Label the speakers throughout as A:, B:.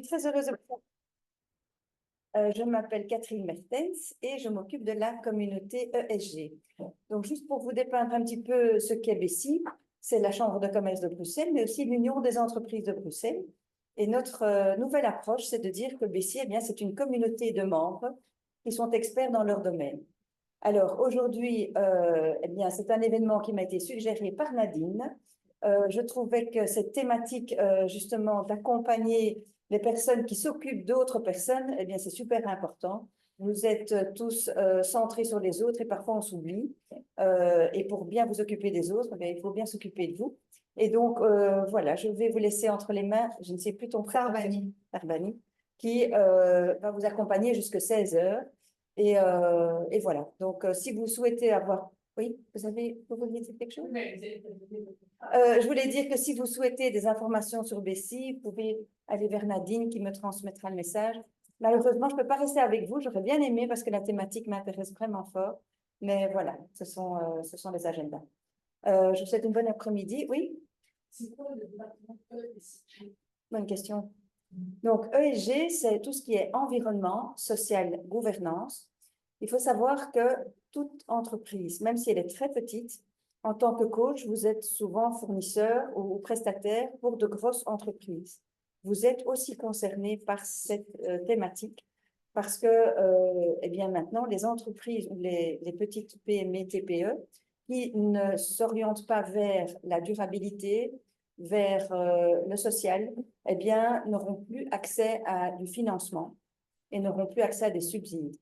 A: suis très heureuse de vous. Je m'appelle Catherine Mertens et je m'occupe de la communauté ESG. Donc, juste pour vous dépeindre un petit peu ce qu'est BESI, c'est la Chambre de commerce de Bruxelles, mais aussi l'Union des entreprises de Bruxelles. Et notre nouvelle approche, c'est de dire que BESI, eh bien, c'est une communauté de membres qui sont experts dans leur domaine. Alors, aujourd'hui, eh bien, c'est un événement qui m'a été suggéré par Nadine. Je trouvais que cette thématique, justement, d'accompagner les personnes qui s'occupent d'autres personnes, eh bien, c'est super important. Vous êtes tous centrés sur les autres et parfois on s'oublie. Et pour bien vous occuper des autres, eh bien, il faut bien s'occuper de vous. Et donc, voilà, je vais vous laisser entre les mains, je ne sais plus ton prénom, Arbani, qui va vous accompagner jusqu'à 16 heures. Et voilà. Donc, si vous souhaitez avoir... Oui, vous vouliez dire quelque chose? Je voulais dire que si vous souhaitez des informations sur BESI, vous pouvez aller vers Nadine qui me transmettra le message. Malheureusement, je ne peux pas rester avec vous. J'aurais bien aimé parce que la thématique m'intéresse vraiment fort. Mais voilà, ce sont les agendas. Je vous souhaite une bonne après-midi. Oui? C'est quoi le département ESG? Bonne question. Donc, ESG, c'est tout ce qui est environnement, social, gouvernance. Il faut savoir que toute entreprise, même si elle est très petite, en tant que coach, vous êtes souvent fournisseur ou prestataire pour de grosses entreprises. Vous êtes aussi concerné par cette thématique parce que, eh bien, maintenant, les entreprises ou les petites PME, TPE, qui ne s'orientent pas vers la durabilité, vers le social, eh bien, n'auront plus accès à du financement et n'auront plus accès à des subsides.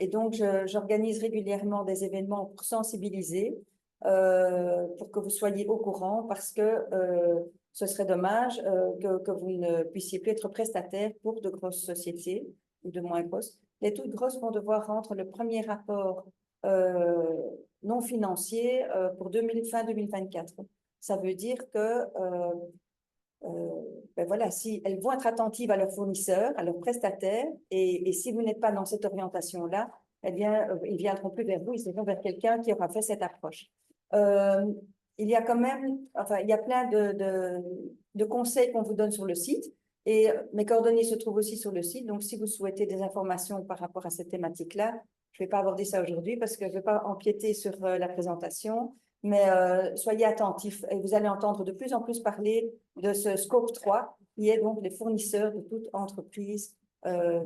A: Et donc, j'organise régulièrement des événements pour sensibiliser, pour que vous soyez au courant, parce que ce serait dommage que vous ne puissiez plus être prestataire pour de grosses sociétés ou de moins grosses. Les toutes grosses vont devoir rendre le premier rapport non financier pour fin 2024. Ça veut dire que ben voilà, si elles vont être attentives à leurs fournisseurs, à leurs prestataires, et si vous n'êtes pas dans cette orientation-là, eh bien, ils ne viendront plus vers vous, ils iront vers quelqu'un qui aura fait cette approche. Il y a quand même, enfin, il y a plein de conseils qu'on vous donne sur le site, et mes coordonnées se trouvent aussi sur le site, donc si vous souhaitez des informations par rapport à cette thématique-là, je ne vais pas aborder ça aujourd'hui parce que je ne vais pas empiéter sur la présentation, mais soyez attentifs et vous allez entendre de plus en plus parler de ce scope 3, qui est donc les fournisseurs de toute entreprise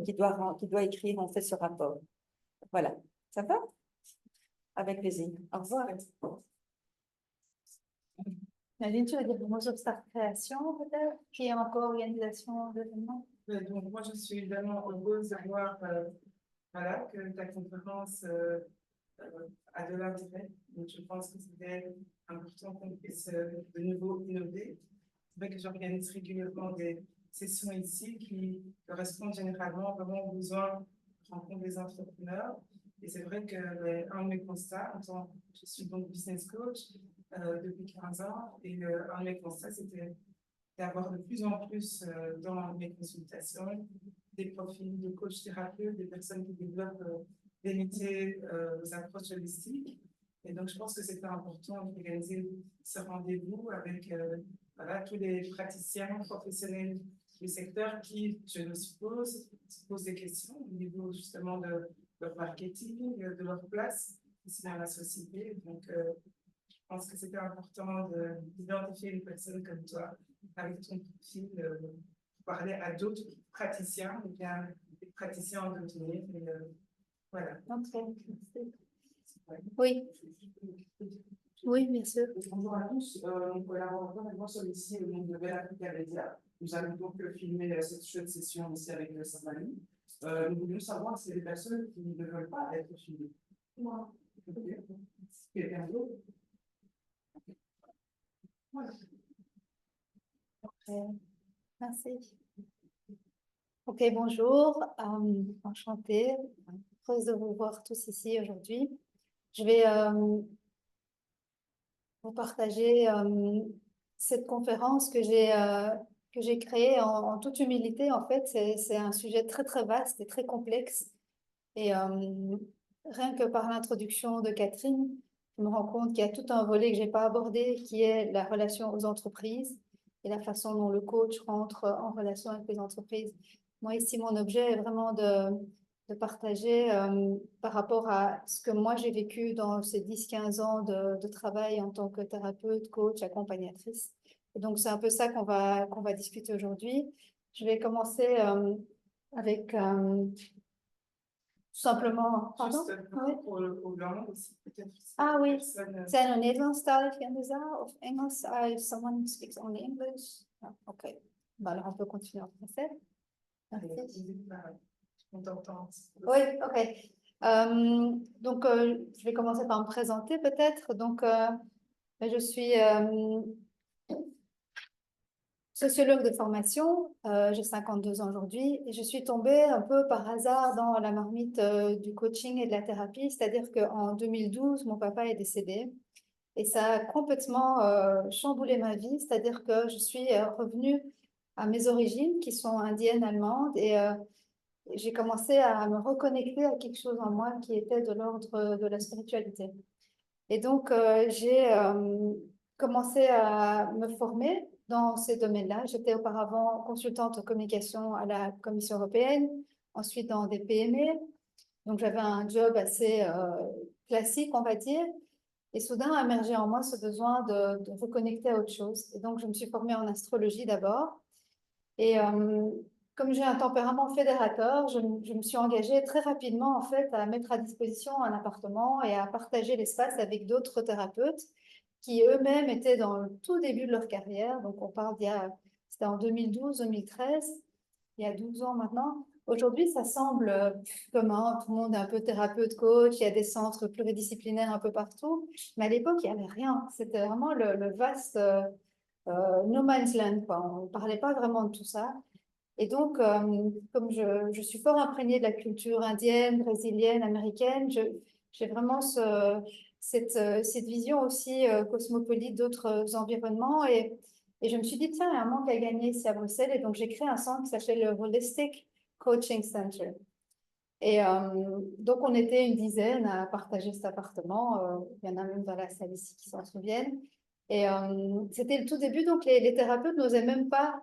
A: qui doit écrire en fait ce rapport. Voilà, ça va? Avec plaisir. Au revoir.
B: Nadine, tu veux dire moi sur Start Création, peut-être, qui est encore organisation d'événements?
C: Donc, moi, je suis évidemment heureuse de voir voilà, que ta conférence a de l'intérêt. Donc, je pense que c'était important qu'on puisse de nouveau innover. C'est vrai que j'organise régulièrement des sessions ici qui correspondent généralement vraiment aux besoins de rencontre des entrepreneurs. Et c'est vrai que un de mes constats, je suis donc business coach depuis 15 ans, et un de mes constats, c'était d'avoir de plus en plus dans mes consultations des profils de coach thérapeute, des personnes qui développent des métiers, des approches holistiques. Et donc, je pense que c'était important d'organiser ce rendez-vous avec voilà, tous les praticiens professionnels du secteur qui, je le suppose, se posent des questions au niveau justement de leur marketing, de leur place ici dans la société. Donc, je pense que c'était important d'identifier une personne comme toi avec ton profil pour parler à d'autres praticiens ou bien des praticiens en devenir. Voilà.
B: Oui. Oui, bien sûr.
C: Bonjour à tous. Mon collaborateur et moi sommes ici au nom de Bella Africa Media. Nous allons donc filmer cette chouette session aussi avec Safari. Nous voulions savoir si les personnes qui ne veulent pas être filmées. Moi. Quelqu'un d'autre? Voilà.
B: Merci. Ok, bonjour. Enchantée. Heureuse de vous voir tous ici aujourd'hui. Je vais vous partager cette conférence que j'ai créée en toute humilité. En fait, c'est un sujet très, très vaste et très complexe. Et rien que par l'introduction de Catherine, je me rends compte qu'il y a tout un volet que je n'ai pas abordé, qui est la relation aux entreprises. et la façon dont le coach rentre en relation avec les entreprises. Moi, ici, mon objet est vraiment de partager par rapport à ce que moi j'ai vécu dans ces 10-15 ans de travail en tant que thérapeute, coach, accompagnatrice. Et donc, c'est un peu ça qu'on va discuter aujourd'hui. Je vais commencer avec tout simplement. Pardon?
C: Juste
B: Oui.
C: au blanc aussi, peut-être.
B: Ah oui.
C: Personne,
B: Zijn er Nederlandstalig in de zaal of Engels? Someone speaks only English? Ah, ok. Bah, alors on peut continuer en français. Merci.
C: on t'entend.
B: Oui, ok. Donc, je vais commencer par me présenter peut-être. Donc, je suis sociologue de formation, j'ai 52 ans aujourd'hui et je suis tombée un peu par hasard dans la marmite du coaching et de la thérapie, c'est-à-dire qu'en 2012, mon papa est décédé et ça a complètement chamboulé ma vie, c'est-à-dire que je suis revenue à mes origines qui sont indiennes, allemandes et j'ai commencé à me reconnecter à quelque chose en moi qui était de l'ordre de la spiritualité. Et donc, j'ai commencé à me former dans ces domaines-là. J'étais auparavant consultante en communication à la Commission européenne, ensuite dans des PME. Donc, j'avais un job assez classique, on va dire. Et soudain a émergé en moi ce besoin de reconnecter à autre chose. Et donc, je me suis formée en astrologie d'abord. Et comme j'ai un tempérament fédérateur, je me suis engagée très rapidement en fait à mettre à disposition un appartement et à partager l'espace avec d'autres thérapeutes qui eux-mêmes étaient dans le tout début de leur carrière. Donc on parle c'était en 2012-2013, il y a 12 ans maintenant. Aujourd'hui, ça semble commun, tout le monde est un peu thérapeute, coach, il y a des centres pluridisciplinaires un peu partout. Mais à l'époque, il n'y avait rien. C'était vraiment le vaste no man's land, quoi. On ne parlait pas vraiment de tout ça. Et donc, comme je suis fort imprégnée de la culture indienne, brésilienne, américaine, j'ai vraiment cette vision aussi cosmopolite d'autres environnements. Et je me suis dit, tiens, il y a un manque à gagner ici à Bruxelles. Et donc, j'ai créé un centre qui s'appelle le Holistic Coaching Center. Et donc, on était une dizaine à partager cet appartement. Il y en a même dans la salle ici qui s'en souviennent. Et c'était le tout début, donc les thérapeutes n'osaient même pas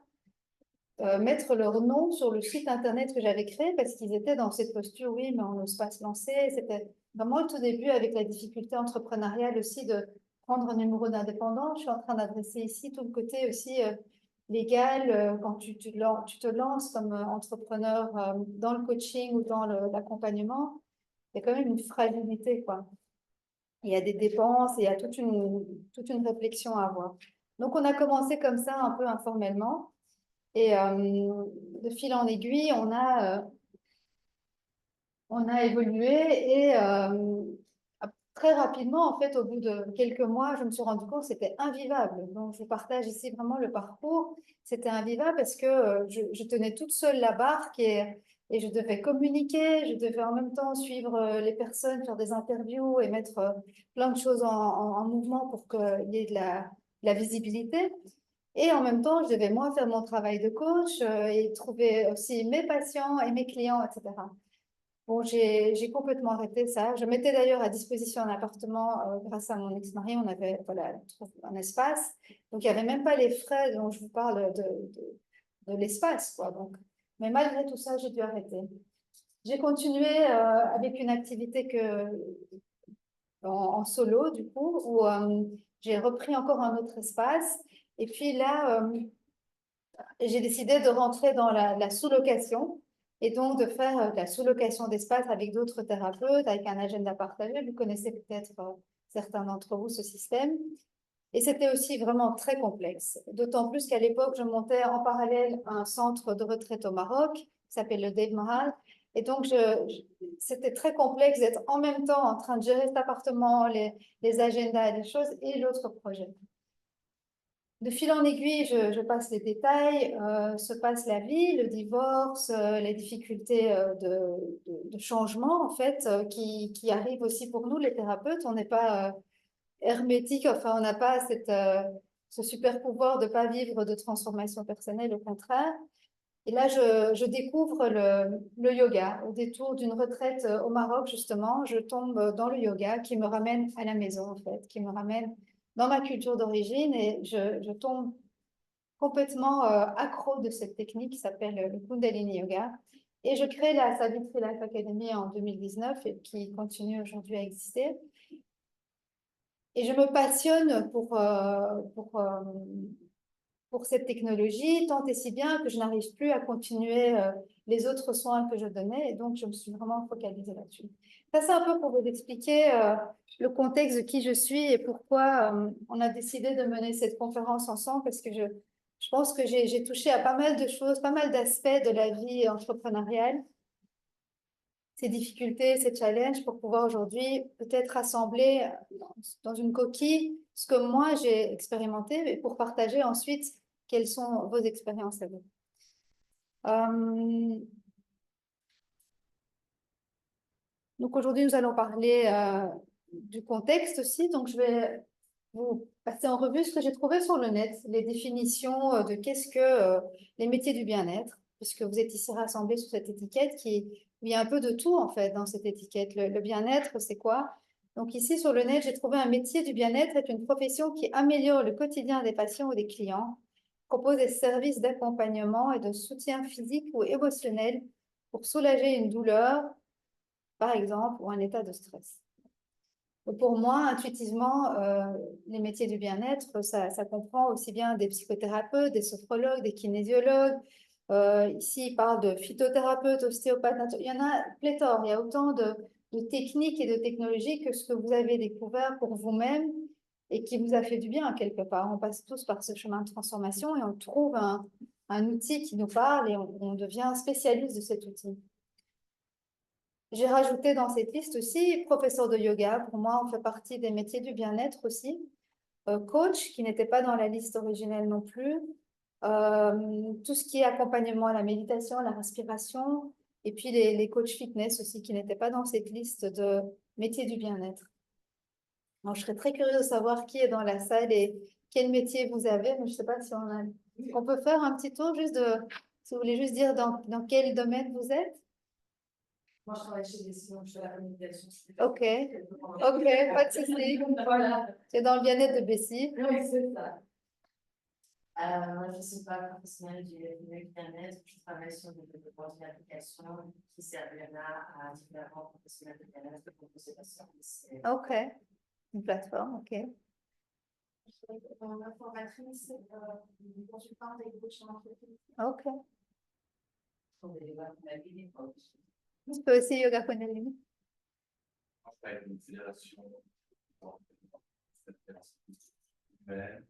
B: mettre leur nom sur le site internet que j'avais créé parce qu'ils étaient dans cette posture, oui, mais on n'ose pas se lancer. C'était vraiment le tout début avec la difficulté entrepreneuriale aussi de prendre un numéro d'indépendant. Je suis en train d'adresser ici tout le côté aussi légal quand tu te lances comme entrepreneur dans le coaching ou dans l'accompagnement. Il y a quand même une fragilité, quoi. Il y a des dépenses et il y a toute une réflexion à avoir. Donc, on a commencé comme ça, un peu informellement. Et de fil en aiguille, on a évolué et très rapidement, en fait, au bout de quelques mois, je me suis rendu compte que c'était invivable. Donc, je partage ici vraiment le parcours. C'était invivable parce que je tenais toute seule la barque et je devais communiquer, je devais en même temps suivre les personnes, faire des interviews et mettre plein de choses en mouvement pour qu'il y ait de la visibilité. Et en même temps, je devais moi faire mon travail de coach et trouver aussi mes patients et mes clients, etc. Bon, j'ai complètement arrêté ça. Je mettais d'ailleurs à disposition un appartement grâce à mon ex-mari. On avait voilà, un espace. Donc, il n'y avait même pas les frais dont je vous parle de l'espace, quoi. Donc, mais malgré tout ça, j'ai dû arrêter. J'ai continué avec une activité en solo, du coup, où j'ai repris encore un autre espace. Et puis là, j'ai décidé de rentrer dans la sous-location et donc de faire de la sous-location d'espace avec d'autres thérapeutes, avec un agenda partagé. Vous connaissez peut-être certains d'entre vous ce système. Et c'était aussi vraiment très complexe. D'autant plus qu'à l'époque, je montais en parallèle un centre de retraite au Maroc qui s'appelle le Dave Mahal. Et donc, c'était très complexe d'être en même temps en train de gérer cet appartement, les agendas et les choses, et l'autre projet. De fil en aiguille, je passe les détails, se passe la vie, le divorce, les difficultés de changement, en fait, qui arrivent aussi pour nous, les thérapeutes. On n'est pas hermétique, enfin, on n'a pas ce super pouvoir de ne pas vivre de transformation personnelle, au contraire. Et là, je découvre le yoga. Au détour d'une retraite au Maroc, justement, je tombe dans le yoga qui me ramène à la maison, en fait, qui me ramène dans ma culture d'origine et je tombe complètement accro de cette technique qui s'appelle le Kundalini Yoga. Et je crée la Savitri Life Academy en 2019 et qui continue aujourd'hui à exister. Et je me passionne pour cette technologie, tant et si bien que je n'arrive plus à continuer les autres soins que je donnais. Et donc, je me suis vraiment focalisée là-dessus. Ça, c'est un peu pour vous expliquer le contexte de qui je suis et pourquoi on a décidé de mener cette conférence ensemble, parce que je pense que j'ai touché à pas mal de choses, pas mal d'aspects de la vie entrepreneuriale, ces difficultés, ces challenges, pour pouvoir aujourd'hui peut-être rassembler dans une coquille ce que moi j'ai expérimenté et pour partager ensuite quelles sont vos expériences à vous. Donc aujourd'hui, nous allons parler du contexte aussi. Donc je vais vous passer en revue ce que j'ai trouvé sur le net, les définitions de qu'est-ce que les métiers du bien-être, puisque vous êtes ici rassemblés sous cette étiquette il y a un peu de tout en fait dans cette étiquette. Le bien-être, c'est quoi? Donc ici sur le net, j'ai trouvé un métier du bien-être est une profession qui améliore le quotidien des patients ou des clients, propose des services d'accompagnement et de soutien physique ou émotionnel pour soulager une douleur, par exemple, ou un état de stress. Pour moi, intuitivement, les métiers du bien-être, ça comprend aussi bien des psychothérapeutes, des sophrologues, des kinésiologues. Ici, il parle de phytothérapeutes, ostéopathes. Il y en a pléthore. Il y a autant de techniques et de technologies que ce que vous avez découvert pour vous-même et qui vous a fait du bien quelque part. On passe tous par ce chemin de transformation et on trouve un outil qui nous parle et on devient spécialiste de cet outil. J'ai rajouté dans cette liste aussi professeur de yoga. Pour moi, on fait partie des métiers du bien-être aussi. Coach, qui n'était pas dans la liste originelle non plus. Tout ce qui est accompagnement à la méditation, à la respiration. Et puis les coachs fitness aussi, qui n'étaient pas dans cette liste de métiers du bien-être. Alors, je serais très curieuse de savoir qui est dans la salle et quel métier vous avez. Mais je ne sais pas si on peut faire un petit tour, juste si vous voulez juste dire dans quel domaine vous êtes.
D: Moi, je travaille chez des sinon je fais la communication.
B: Ok, pas de souci.
D: Voilà.
B: Tu es dans le bien-être de Bessie.
D: Oui, c'est ça. Moi, je ne suis pas professionnelle du bien-être. Je travaille sur le développement d'une application qui servira à différents professionnels de bien-être pour proposer des services.
B: Ok, une plateforme, ok.
D: Je suis formatrice, consultante et coach en entreprise.
B: Ok.
D: Pour les yoga Kundalini,
B: Tu peux aussi yoga Kundalini.
E: Je travaille avec une fédération humaine,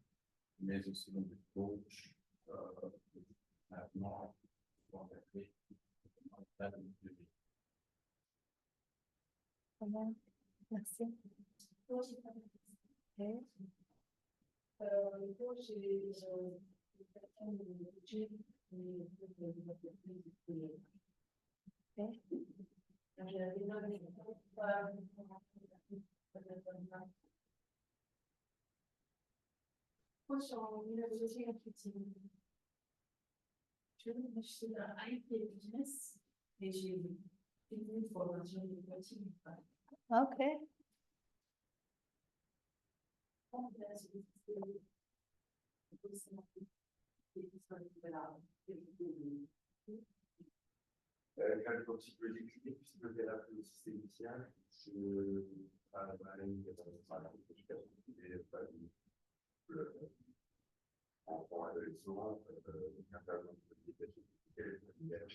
E: mais aussi dans des coachs, maintenant, pour encadrer dans le cadre de vie.
B: Merci. Okay.
D: Coach en immunologie intuitive. Je suis dans IT Business et j'ai fait une formation de coaching.
B: Ok.
E: Quand comme psychologie clinique, psychothérapie systémicienne, je travaille dans la communication des familles, enfants, adolescents, intervenant dans l'éducation familiale,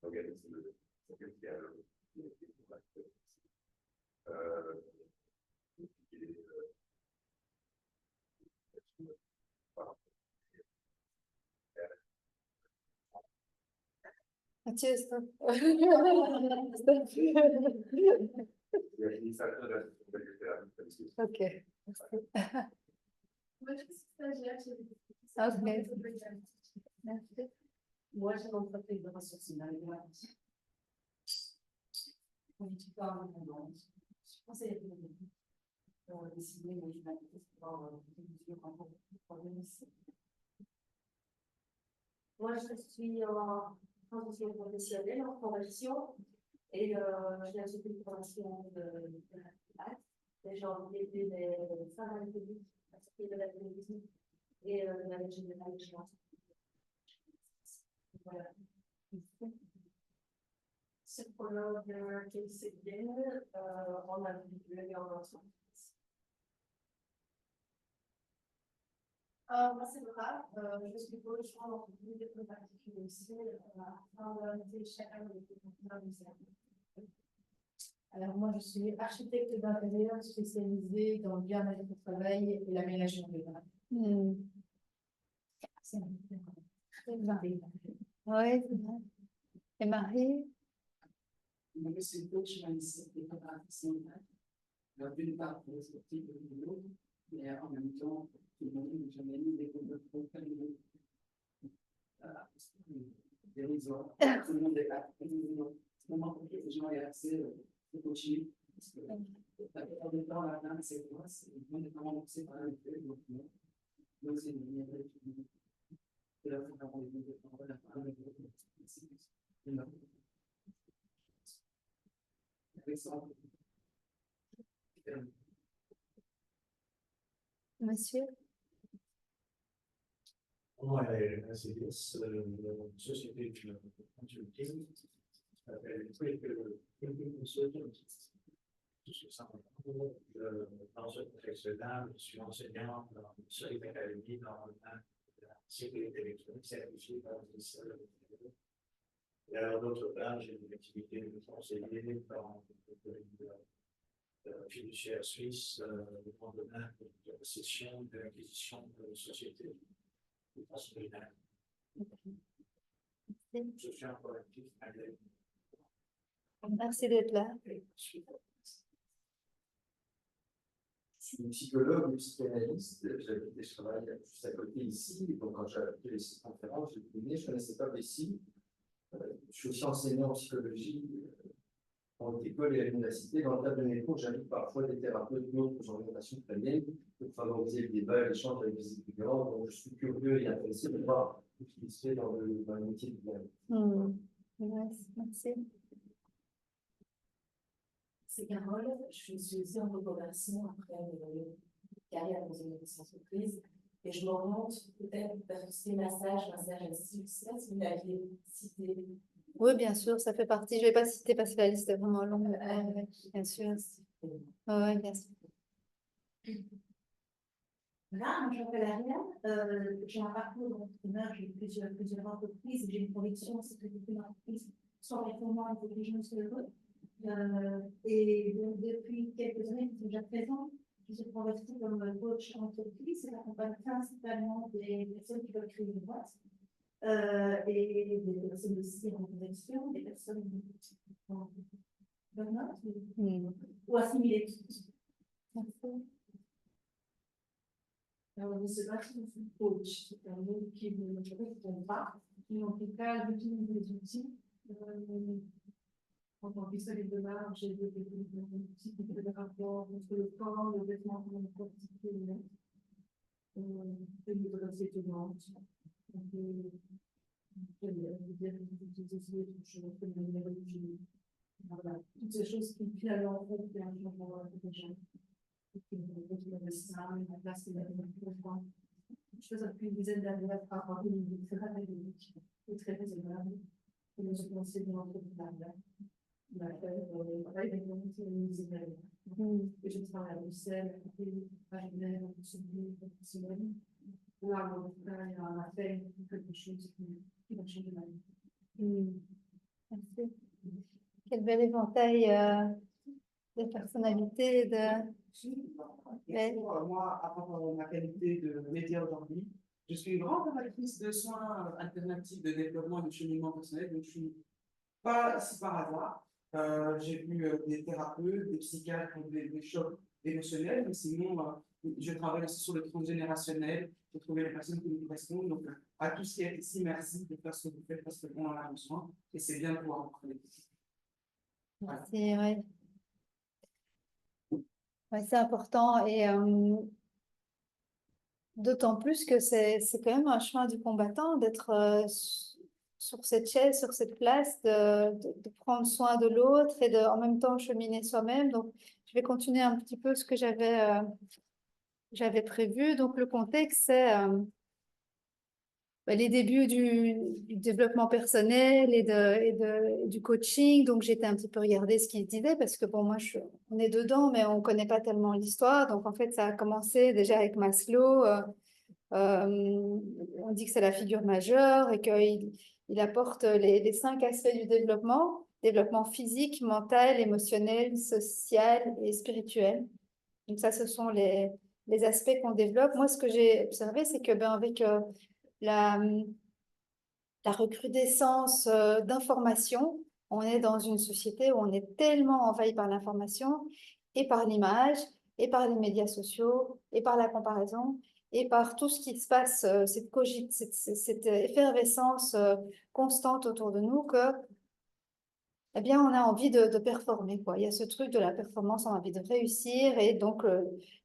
E: organisme social,
B: Mathieu, stop. Ok.
D: Moi, je suis stagiaire chez les
B: Merci.
D: Moi, j'ai l'entreprise de ressources humaines. On est tout le temps en avance. Je pense que c'est décidé, mais je vais pouvoir Moi, je suis en transition professionnelle, en formation, et j'ai acheté une formation de la classe. J'ai envie des femmes à la télévision, à ce qui est de la télévision. et le manager général de Chance. Voilà. Ce prologue qui s'est bien en individuel et en entreprise. Moi, c'est grave. Je suis coach en entreprise des particuliers aussi, en réalité, chacun des entrepreneurs. Alors, moi, je suis architecte d'intérieur spécialisée dans le bien-être au travail et l'aménagement urbain.
B: C'est bien. Ouais, c'est bien. Et Marie?
F: Moi, je suis coach dans les préparations. D'une part, pour les sportifs de niveau, mais en même temps, tout le monde nous amène des compétences dérisoires. Tout le monde est là. C'est vraiment compliqué, les gens aient accès au coaching. Parce que la plupart du temps, la fin, c'est quoi? C'est vraiment poussé par un effet. Donc, c'est une manière de la faire avoir des compétences.
B: Monsieur?
G: Moi, Mercedes, une société de consulting, qui s'appelle Quick Consulting. Dans ce contexte-là, je suis enseignant dans une solide académie dans le domaine de la sécurité électronique certifiée par le ministère de l'Intérieur. Et alors, d'autre part, j'ai une activité de conseiller dans le fiduciaire suisse dans le domaine de la cession et de l'acquisition de sociétés. Je suis un collectif anglais.
B: Merci d'être là.
E: Je suis psychologue et psychanalyste, j'habite et je travaille juste à côté ici. Donc, quand j'ai appris les conférences, je ne connaissais pas ici. Je suis aussi enseignant en psychologie en école et à l'université. Dans le cadre de mes cours, j'invite parfois des thérapeutes d'autres orientations que la mienne pour favoriser le débat et l'échange avec les étudiants. Donc, je suis curieux et intéressé de voir ce qui se fait dans le métier de bien.
B: Merci.
D: C'est Carole, je suis aussi en reconversion après une carrière dans une entreprise et je m'oriente peut-être vers tout ce qui est massage assis. Je ne sais pas si vous l'aviez cité.
B: Oui, bien sûr, ça fait partie. Je ne vais pas citer parce que la liste est vraiment longue. Bien sûr. Oui, bien sûr.
H: Voilà, moi je m'appelle Ariane, j'ai un parcours d'entrepreneur, j'ai plusieurs entreprises et j'ai une conviction, c'est que toutes les entreprises sont réformant et intelligentes sur le vote. Et donc, depuis quelques années, déjà présent, je suis convertie comme coach en entreprise et j'accompagne principalement des personnes qui veulent créer une boîte et des personnes aussi en connexion, des personnes en burn-out ou assimilées toutes. Alors, je ne sais pas si je suis coach, c'est un mot qui ne me correspond pas, mais en tout cas, j'utilise des outils. En tant que solide de marge, j'ai des outils qui font des rapports entre le corps, le vêtement, le corps particulier, et les adresses étudiantes. Je vais utiliser des choses comme la numérologie. Voilà, toutes ces choses qui finalement font qu'il y a un changement des gens. Je fais ça depuis une dizaine d'années à avoir une vie très académique et très raisonnable. Et je suis lancée dans l'entrepreneuriat. Et je travaille à Bruxelles, à Genève, en Suisse, professionnelle. Là, en tout cas, il y a un appel, quelque chose qui va changer ma vie.
B: Merci. Quel bel éventail de personnalités,
F: Moi, à part ma qualité de média aujourd'hui, je suis une grande amatrice de soins alternatifs de développement et de cheminement personnel. Donc, je ne suis pas ici par hasard. J'ai vu des thérapeutes, des psychiatres qui ont des chocs émotionnels, mais sinon, je travaille aussi sur le transgénérationnel pour trouver les personnes qui nous correspondent. Donc, à tout ce qui est ici, merci de faire ce que vous faites parce qu'on en a besoin et c'est bien de pouvoir en parler. Voilà.
B: C'est important et d'autant plus que c'est quand même un chemin du combattant d'être sur cette chaise, sur cette place, de prendre soin de l'autre et en même temps cheminer soi-même. Donc, je vais continuer un petit peu ce que j'avais j'avais prévu. Donc, le contexte, c'est les débuts du développement personnel et du coaching. Donc, j'étais un petit peu regarder ce qu'ils disaient parce que, bon, moi, on est dedans, mais on ne connaît pas tellement l'histoire. Donc, en fait, ça a commencé déjà avec Maslow. On dit que c'est la figure majeure et qu'il apporte les 5 aspects du développement physique, mental, émotionnel, social et spirituel. Donc ça, ce sont les aspects qu'on développe. Moi, ce que j'ai observé, c'est que avec la recrudescence d'informations, on est dans une société où on est tellement envahi par l'information et par l'image et par les médias sociaux et par la comparaison et par tout ce qui se passe, cette effervescence constante autour de nous que, eh bien, on a envie de performer, quoi. Il y a ce truc de la performance, on a envie de réussir et donc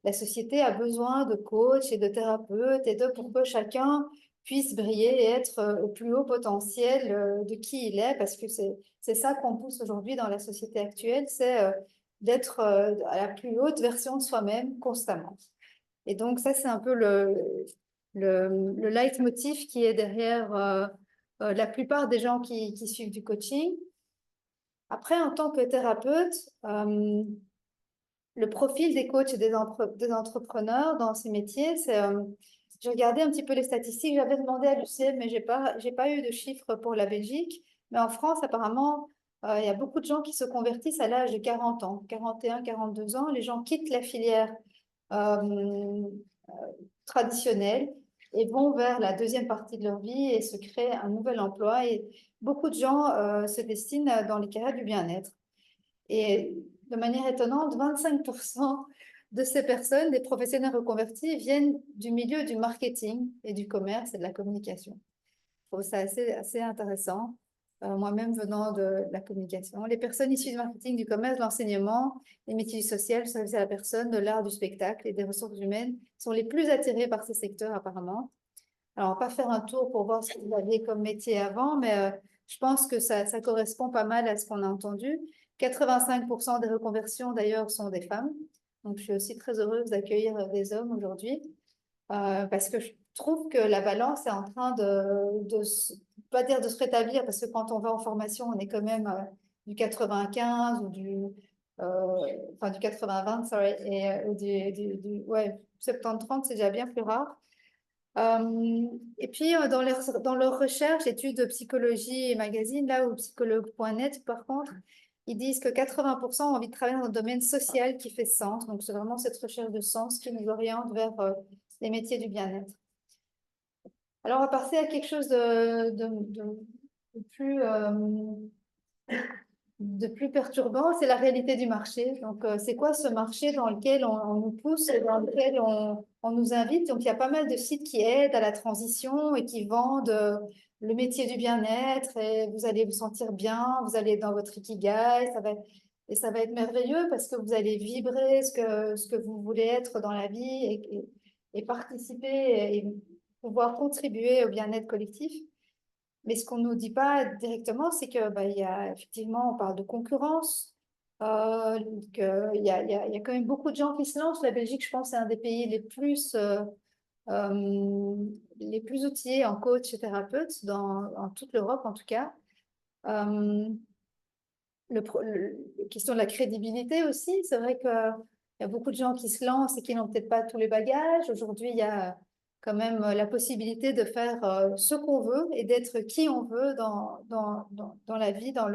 B: la société a besoin de coachs et de thérapeutes et pour que chacun puisse briller et être au plus haut potentiel de qui il est, parce que c'est ça qu'on pousse aujourd'hui dans la société actuelle, c'est d'être à la plus haute version de soi-même constamment. Et donc ça, c'est un peu le leitmotiv qui est derrière la plupart des gens qui suivent du coaching. Après, en tant que thérapeute, le profil des coachs et des entrepreneurs dans ces métiers, c'est... j'ai regardé un petit peu les statistiques, j'avais demandé à l'UCM, mais j'ai pas eu de chiffres pour la Belgique. Mais en France, apparemment, il y a beaucoup de gens qui se convertissent à l'âge de 40 ans, 41, 42 ans. Les gens quittent la filière traditionnelle et vont vers la deuxième partie de leur vie et se créent un nouvel emploi. Et beaucoup de gens se destinent dans les carrières du bien-être. Et de manière étonnante, 25% de ces personnes, des professionnels reconvertis, viennent du milieu du marketing et du commerce et de la communication. Je trouve ça assez intéressant. Moi-même venant de la communication. Les personnes issues du marketing, du commerce, de l'enseignement, les métiers du social, du service à la personne, de l'art, du spectacle et des ressources humaines sont les plus attirés par ces secteurs apparemment. Alors, on va pas faire un tour pour voir ce que vous aviez comme métier avant, mais je pense que ça correspond pas mal à ce qu'on a entendu. 85% des reconversions, d'ailleurs, sont des femmes. Donc, je suis aussi très heureuse d'accueillir des hommes aujourd'hui parce que je trouve que la balance est en train pas dire de se rétablir, parce que quand on va en formation, on est quand même du 95 ou enfin du 80-20, sorry, et ouais, 70-30, c'est déjà bien plus rare. Et puis, dans leur recherche, études de psychologie et magazine, là où psychologue.net, par contre, ils disent que 80% ont envie de travailler dans un domaine social qui fait sens. Donc, c'est vraiment cette recherche de sens qui nous oriente vers les métiers du bien-être. Alors, on va passer à quelque chose de plus perturbant, c'est la réalité du marché. Donc, c'est quoi ce marché dans lequel on nous pousse et dans lequel on nous invite? Donc, il y a pas mal de sites qui aident à la transition et qui vendent le métier du bien-être et vous allez vous sentir bien, vous allez dans votre ikigai, ça va être merveilleux parce que vous allez vibrer ce que vous voulez être dans la vie et participer et pouvoir contribuer au bien-être collectif. Mais ce qu'on ne nous dit pas directement, c'est que il y a effectivement, on parle de concurrence, qu'il y a quand même beaucoup de gens qui se lancent. La Belgique, je pense, c'est un des pays les plus outillés en coach et thérapeute en toute l'Europe, en tout cas. La question de la crédibilité aussi, c'est vrai qu'il y a beaucoup de gens qui se lancent et qui n'ont peut-être pas tous les bagages. Aujourd'hui, il y a quand même la possibilité de faire ce qu'on veut et d'être qui on veut dans la vie, dans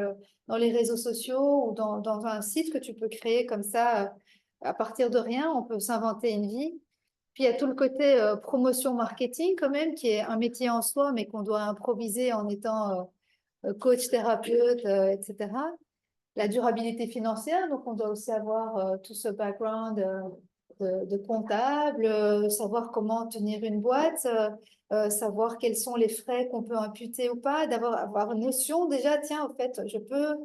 B: les réseaux sociaux ou dans un site que tu peux créer comme ça à partir de rien. On peut s'inventer une vie. Puis il y a tout le côté promotion marketing quand même, qui est un métier en soi, mais qu'on doit improviser en étant coach, thérapeute, etc. La durabilité financière, donc on doit aussi avoir tout ce background de comptable, savoir comment tenir une boîte, savoir quels sont les frais qu'on peut imputer ou pas, avoir une notion déjà, tiens, en fait, je peux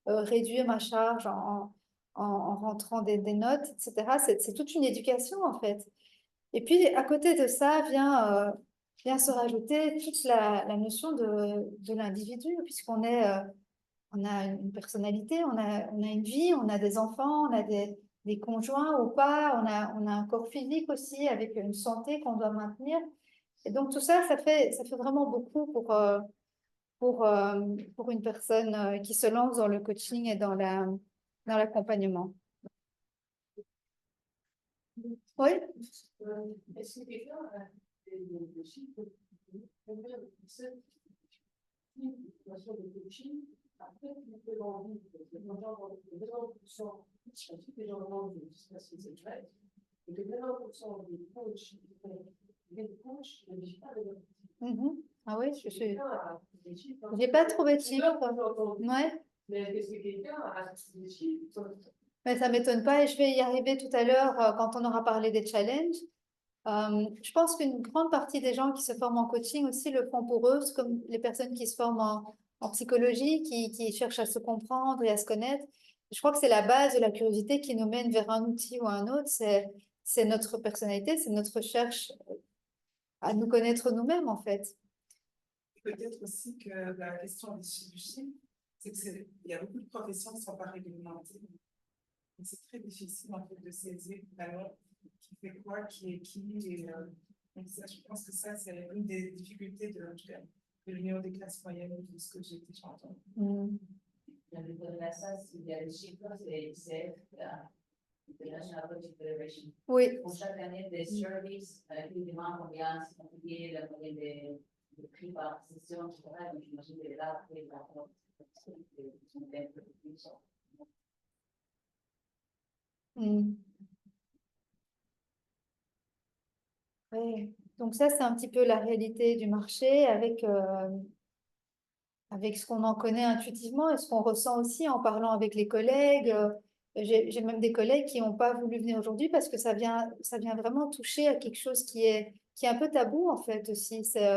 B: réduire ma charge en rentrant des notes, etc. C'est toute une éducation, en fait. Et puis, à côté de ça, vient se rajouter toute la notion de l'individu, puisqu'on est... on a une personnalité, on a une vie, on a des enfants, on a des des conjoints ou pas. On a un corps physique aussi avec une santé qu'on doit maintenir. Et donc tout ça, ça fait vraiment beaucoup pour une personne qui se lance dans le coaching et dans l'accompagnement. Oui?
I: Est-ce que quelqu'un a des chiffres combien de personnes qui, de coaching, après, qui peuvent en vivre? Les gens, 90%, les gens en vivent, je ne sais pas si c'est vrai, et que 90% des coachs, des coachs ne vivent pas de leur
B: Ah oui, je suis.
I: des chiffres.
B: J'ai pas trouvé de chiffres. Ouais.
I: Mais est-ce que quelqu'un a des chiffres?
B: Mais ça m'étonne pas et je vais y arriver tout à l'heure quand on aura parlé des challenges. Je pense qu'une grande partie des gens qui se forment en coaching aussi le font pour eux, comme les personnes qui se forment en psychologie, qui cherchent à se comprendre et à se connaître. Je crois que c'est la base de la curiosité qui nous mène vers un outil ou un autre. C'est notre personnalité, c'est notre recherche à nous connaître nous-mêmes en fait.
C: Peut-être aussi que la question du chiffre, c'est qu'il y a beaucoup de professions qui ne sont pas réglementées. C'est très difficile en fait de saisir vraiment qui fait quoi, qui est qui. Et, donc ça, je pense que ça, c'est une des difficultés de l'union des classes moyennes, de ce que j'ai déjà entendu.
D: Il y a des chiffres, c'est International Coaching Federation.
B: Oui.
D: Pour chaque année, des services qui demandent combien c'est compliqué, la moyenne de prix par session, etc. Donc, j'imagine que là, après, il va y avoir des plus.
B: Oui. Donc ça, c'est un petit peu la réalité du marché avec ce qu'on en connaît intuitivement et ce qu'on ressent aussi en parlant avec les collègues. J'ai même des collègues qui n'ont pas voulu venir aujourd'hui parce que ça vient vraiment toucher à quelque chose qui est un peu tabou en fait aussi. C'est,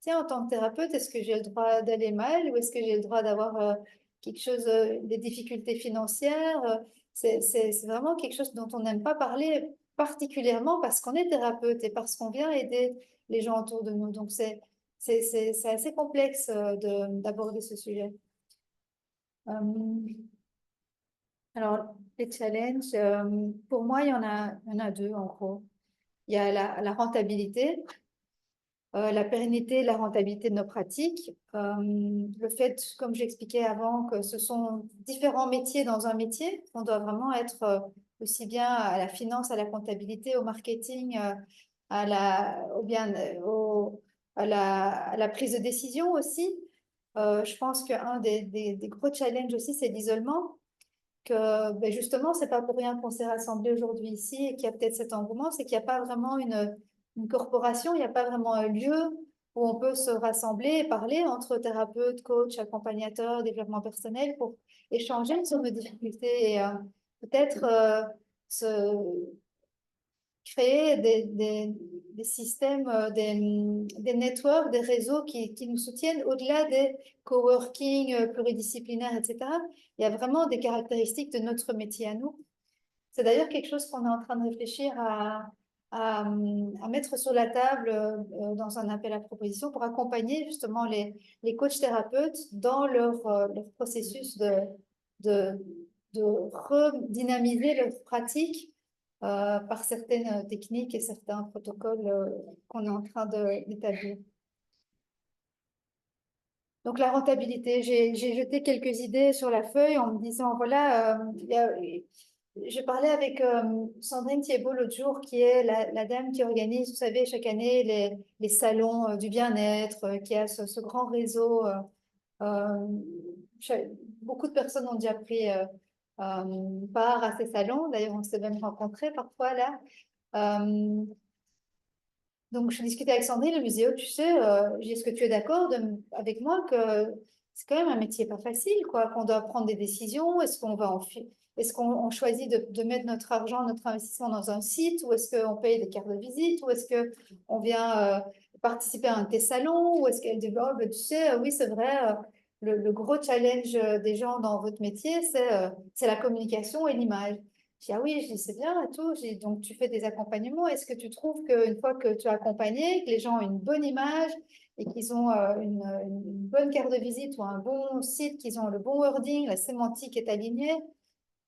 B: tiens, en tant que thérapeute, est-ce que j'ai le droit d'aller mal ou est-ce que j'ai le droit d'avoir quelque chose, des difficultés financières? C'est vraiment quelque chose dont on n'aime pas parler particulièrement parce qu'on est thérapeute et parce qu'on vient aider les gens autour de nous. Donc c'est assez complexe d'aborder ce sujet. Alors, les challenges, pour moi, il y en a deux en gros. Il y a la rentabilité, la pérennité et la rentabilité de nos pratiques. Le fait, comme j'expliquais avant, que ce sont différents métiers dans un métier. On doit vraiment être aussi bien à la finance, à la comptabilité, au marketing, à la prise de décision aussi. Je pense qu'un des gros challenges aussi, c'est l'isolement. Que justement, c'est pas pour rien qu'on s'est rassemblés aujourd'hui ici et qu'il y a peut-être cet engouement, c'est qu'il n'y a pas vraiment une corporation, il n'y a pas vraiment un lieu où on peut se rassembler et parler entre thérapeutes, coachs, accompagnateurs, développement personnel pour échanger sur nos difficultés et peut-être créer des systèmes, des networks, des réseaux qui nous soutiennent au-delà des coworking pluridisciplinaires, etc. Il y a vraiment des caractéristiques de notre métier à nous. C'est d'ailleurs quelque chose qu'on est en train de réfléchir à mettre sur la table dans un appel à proposition pour accompagner justement les coachs thérapeutes dans leur processus de redynamiser leur pratique par certaines techniques et certains protocoles qu'on est en train d'établir. Donc la rentabilité, j'ai jeté quelques idées sur la feuille en me disant, voilà, j'ai parlé avec Sandrine Thiebaud l'autre jour, qui est la dame qui organise, vous savez, chaque année les salons du bien-être, qui a ce grand réseau. Beaucoup de personnes ont déjà pris part à ces salons. D'ailleurs, on s'est même rencontrés parfois là. Donc, je discutais avec Sandrine, elle me disait, oh, tu sais, est-ce que tu es d'accord avec moi que c'est quand même un métier pas facile, quoi, qu'on doit prendre des décisions, est-ce qu'on choisit de mettre notre argent, notre investissement dans un site, ou est-ce qu'on paye des cartes de visite, ou est-ce qu'on vient participer à un de tes salons, ou est-ce qu'elle dit, oh, ben, tu sais, oui, c'est vrai, le gros challenge des gens dans votre métier, c'est la communication et l'image. Je dis, ah oui, je dis, c'est bien et tout. Je dis, donc, tu fais des accompagnements. Est-ce que tu trouves qu'une fois que tu as accompagné, que les gens ont une bonne image et qu'ils ont une bonne carte de visite ou un bon site, qu'ils ont le bon wording, la sémantique est alignée,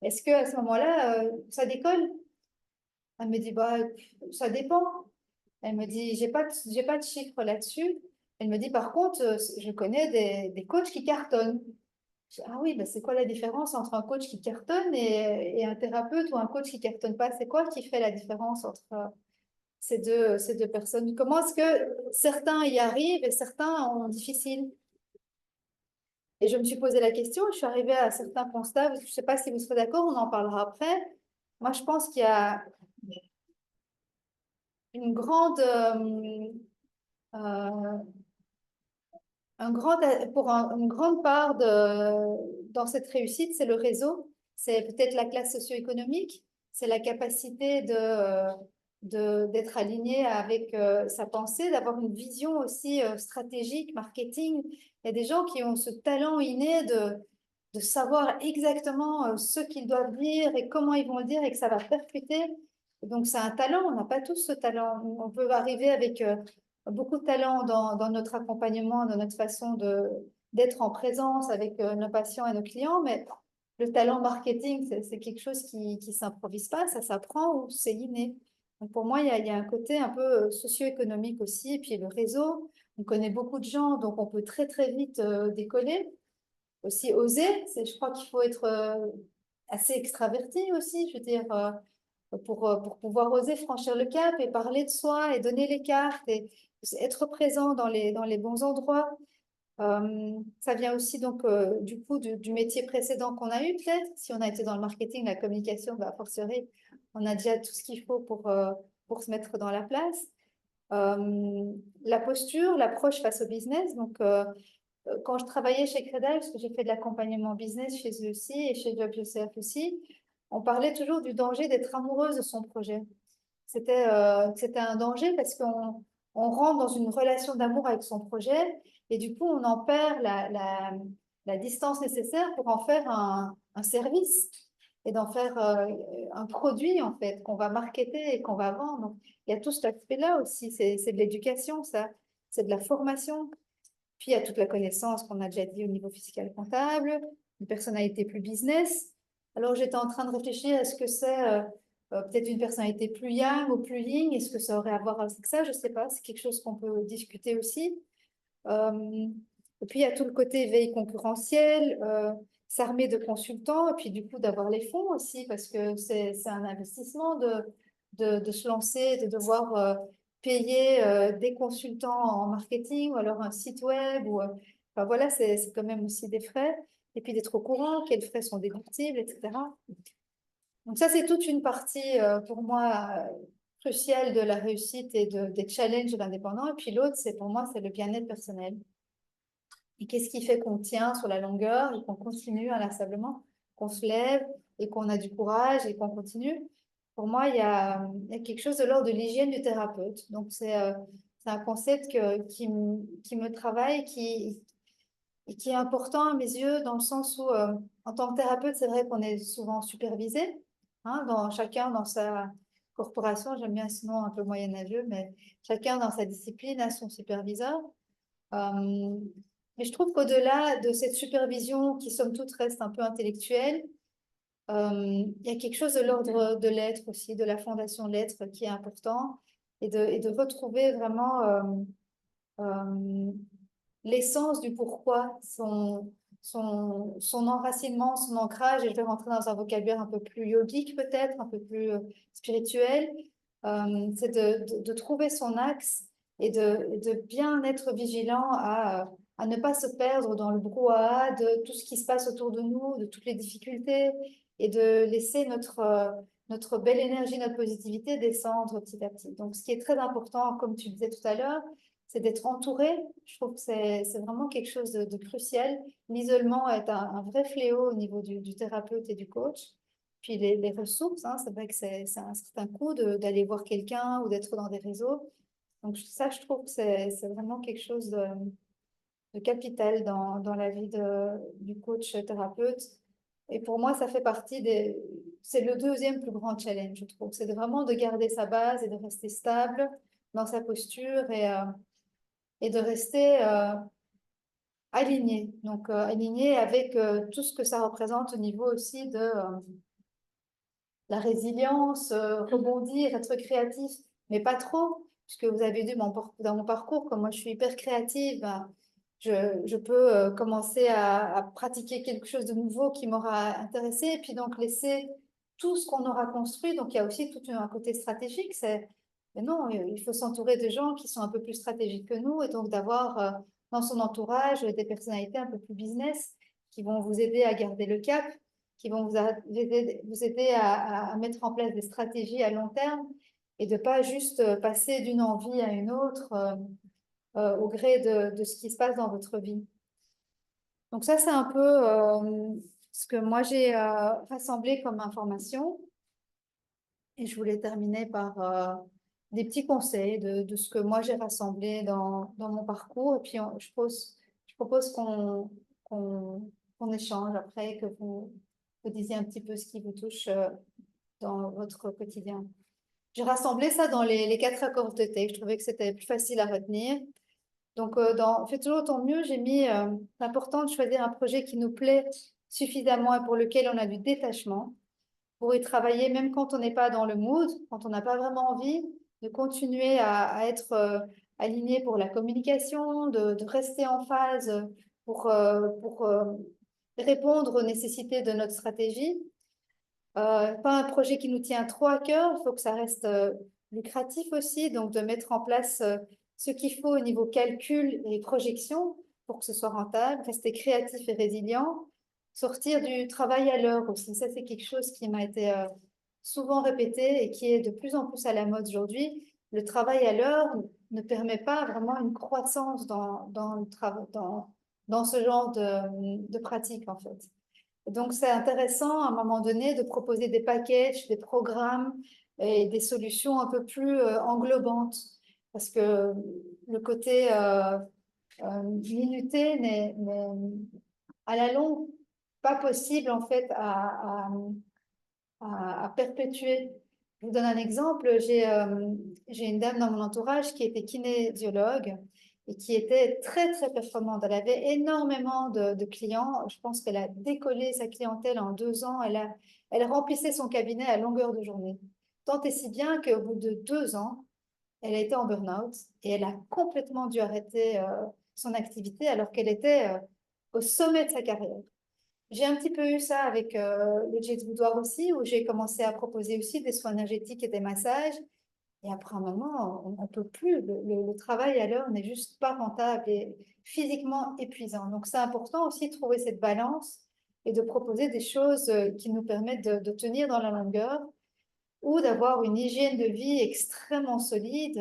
B: Est-ce que à ce moment-là, ça décolle? Elle me dit, bah, ça dépend. Elle me dit, j'ai pas de chiffres là-dessus. Elle me dit, par contre, je connais des coachs qui cartonnent. Je dis, ah oui, bah, c'est quoi la différence entre un coach qui cartonne et un thérapeute ou un coach qui cartonne pas? C'est quoi qui fait la différence entre ces deux personnes? Comment est-ce que certains y arrivent et certains ont difficile? Et je me suis posé la question, je suis arrivée à certains constats, je ne sais pas si vous serez d'accord, on en parlera après. Moi, je pense qu'il y a une grande, une grande part dans cette réussite, c'est le réseau, c'est peut-être la classe socio-économique, c'est la capacité d'être aligné avec sa pensée, d'avoir une vision aussi stratégique, marketing. Il y a des gens qui ont ce talent inné de savoir exactement ce qu'ils doivent dire et comment ils vont le dire et que ça va percuter. Donc c'est un talent, on n'a pas tous ce talent. On peut arriver avec beaucoup de talent dans notre accompagnement, dans notre façon d'être en présence avec nos patients et nos clients, mais le talent marketing, c'est quelque chose qui ne s'improvise pas, ça s'apprend ou c'est inné. Donc pour moi, il y a un côté un peu socio-économique aussi, et puis le réseau, on connaît beaucoup de gens, donc on peut très très vite décoller. Aussi oser, je crois qu'il faut être assez extraverti aussi, je veux dire, pour pouvoir oser franchir le cap et parler de soi et donner les cartes et être présent dans les bons endroits. Ça vient aussi donc du coup du métier précédent qu'on a eu peut-être. Si on a été dans le marketing, la communication, bah, a fortiori, on a déjà tout ce qu'il faut pour se mettre dans la place. La posture, l'approche face au business. Donc, quand je travaillais chez Credal, parce que j'ai fait de l'accompagnement business chez eux aussi et chez JobUSF aussi, on parlait toujours du danger d'être amoureuse de son projet. C'était un danger parce qu'on rentre dans une relation d'amour avec son projet et du coup, on en perd la distance nécessaire pour en faire un service et d'en faire un produit, en fait, qu'on va marketer et qu'on va vendre. Donc, il y a tout cet aspect-là aussi. C'est de l'éducation, ça. C'est de la formation. Puis, il y a toute la connaissance qu'on a déjà dit au niveau fiscal comptable, une personnalité plus business. Alors, j'étais en train de réfléchir, est-ce que c'est peut-être une personnalité plus yang ou plus yin? Est-ce que ça aurait à voir avec ça? Je ne sais pas, c'est quelque chose qu'on peut discuter aussi. Et puis, il y a tout le côté veille concurrentielle, s'armer de consultants, et puis du coup, d'avoir les fonds aussi, parce que c'est un investissement de se lancer, de devoir payer des consultants en marketing, ou alors un site web, enfin voilà, c'est quand même aussi des frais. Et puis d'être au courant, quels frais sont déductibles, etc. Donc ça, c'est toute une partie pour moi cruciale de la réussite et des challenges de l'indépendant. Et puis l'autre, c'est pour moi, c'est le bien-être personnel. Et qu'est-ce qui fait qu'on tient sur la longueur et qu'on continue inlassablement, qu'on se lève et qu'on a du courage et qu'on continue? Pour moi, il y a quelque chose de l'ordre de l'hygiène du thérapeute. Donc, c'est un concept qui me travaille, qui est important à mes yeux, dans le sens où, en tant que thérapeute, c'est vrai qu'on est souvent supervisé, hein, chacun dans sa corporation, j'aime bien ce nom un peu moyenâgeux, mais chacun dans sa discipline a son superviseur. Mais je trouve qu'au-delà de cette supervision qui, somme toute, reste un peu intellectuelle, il y a quelque chose de l'ordre de l'être aussi, de la fondation de l'être qui est important, et de retrouver vraiment l'essence du pourquoi, son enracinement, son ancrage, et je vais rentrer dans un vocabulaire un peu plus yogique peut-être, un peu plus spirituel, c'est de trouver son axe et de bien être vigilant à ne pas se perdre dans le brouhaha de tout ce qui se passe autour de nous, de toutes les difficultés, et de laisser notre belle énergie, notre positivité descendre petit à petit. Donc, ce qui est très important, comme tu disais tout à l'heure, c'est d'être entouré. Je trouve que c'est vraiment quelque chose de crucial. L'isolement est un vrai fléau au niveau du thérapeute et du coach. Puis les ressources, hein, c'est vrai que c'est un certain coût d'aller voir quelqu'un ou d'être dans des réseaux. Donc ça, je trouve que c'est vraiment quelque chose de capital dans la vie du coach thérapeute. Et pour moi, ça fait partie c'est le deuxième plus grand challenge, je trouve. C'est vraiment de garder sa base et de rester stable dans sa posture et de rester aligné. Donc aligné avec tout ce que ça représente au niveau aussi la résilience, rebondir, être créatif, mais pas trop, puisque vous avez vu dans mon parcours, comme moi je suis hyper créative, ben, je peux commencer à pratiquer quelque chose de nouveau qui m'aura intéressé, et puis donc laisser tout ce qu'on aura construit. Donc il y a aussi tout un côté stratégique, mais non, il faut s'entourer de gens qui sont un peu plus stratégiques que nous, et donc d'avoir dans son entourage des personnalités un peu plus business, qui vont vous aider à garder le cap, qui vont vous aider à mettre en place des stratégies à long terme et de pas juste passer d'une envie à une autre au gré de ce qui se passe dans votre vie. Donc ça, c'est un peu ce que moi j'ai rassemblé comme information. Et je voulais terminer par des petits conseils de ce que moi j'ai rassemblé dans mon parcours. Et puis je propose qu'on échange après, que vous disiez un petit peu ce qui vous touche dans votre quotidien. J'ai rassemblé ça dans les 4 accords de texte. Je trouvais que c'était plus facile à retenir. Donc, dans Fais toujours ton mieux, j'ai mis l'important de choisir un projet qui nous plaît suffisamment et pour lequel on a du détachement, pour y travailler même quand on n'est pas dans le mood, quand on n'a pas vraiment envie, de continuer à être aligné pour la communication, de rester en phase pour répondre aux nécessités de notre stratégie. Pas un projet qui nous tient trop à cœur, il faut que ça reste lucratif aussi, donc de mettre en place ce qu'il faut au niveau calcul et projection pour que ce soit rentable, rester créatif et résilient, sortir du travail à l'heure aussi. Ça, c'est quelque chose qui m'a été souvent répété et qui est de plus en plus à la mode aujourd'hui. Le travail à l'heure ne permet pas vraiment une croissance dans ce genre de pratique, en fait. Donc, c'est intéressant à un moment donné de proposer des packages, des programmes et des solutions un peu plus englobantes. Parce que le côté minuté n'est à la longue pas possible en fait à perpétuer. Je vous donne un exemple. J'ai une dame dans mon entourage qui était kinésiologue et qui était très, très performante. Elle avait énormément de clients. Je pense qu'elle a décollé sa clientèle en 2 ans. Elle remplissait son cabinet à longueur de journée. Tant et si bien qu'au bout de 2 ans, elle a été en burn-out et elle a complètement dû arrêter son activité alors qu'elle était au sommet de sa carrière. J'ai un petit peu eu ça avec le Jet Boudoir aussi, où j'ai commencé à proposer aussi des soins énergétiques et des massages. Et après un moment, on ne peut plus. Le travail à l'heure n'est juste pas rentable et physiquement épuisant. Donc, c'est important aussi de trouver cette balance et de proposer des choses qui nous permettent de tenir dans la longueur ou d'avoir une hygiène de vie extrêmement solide.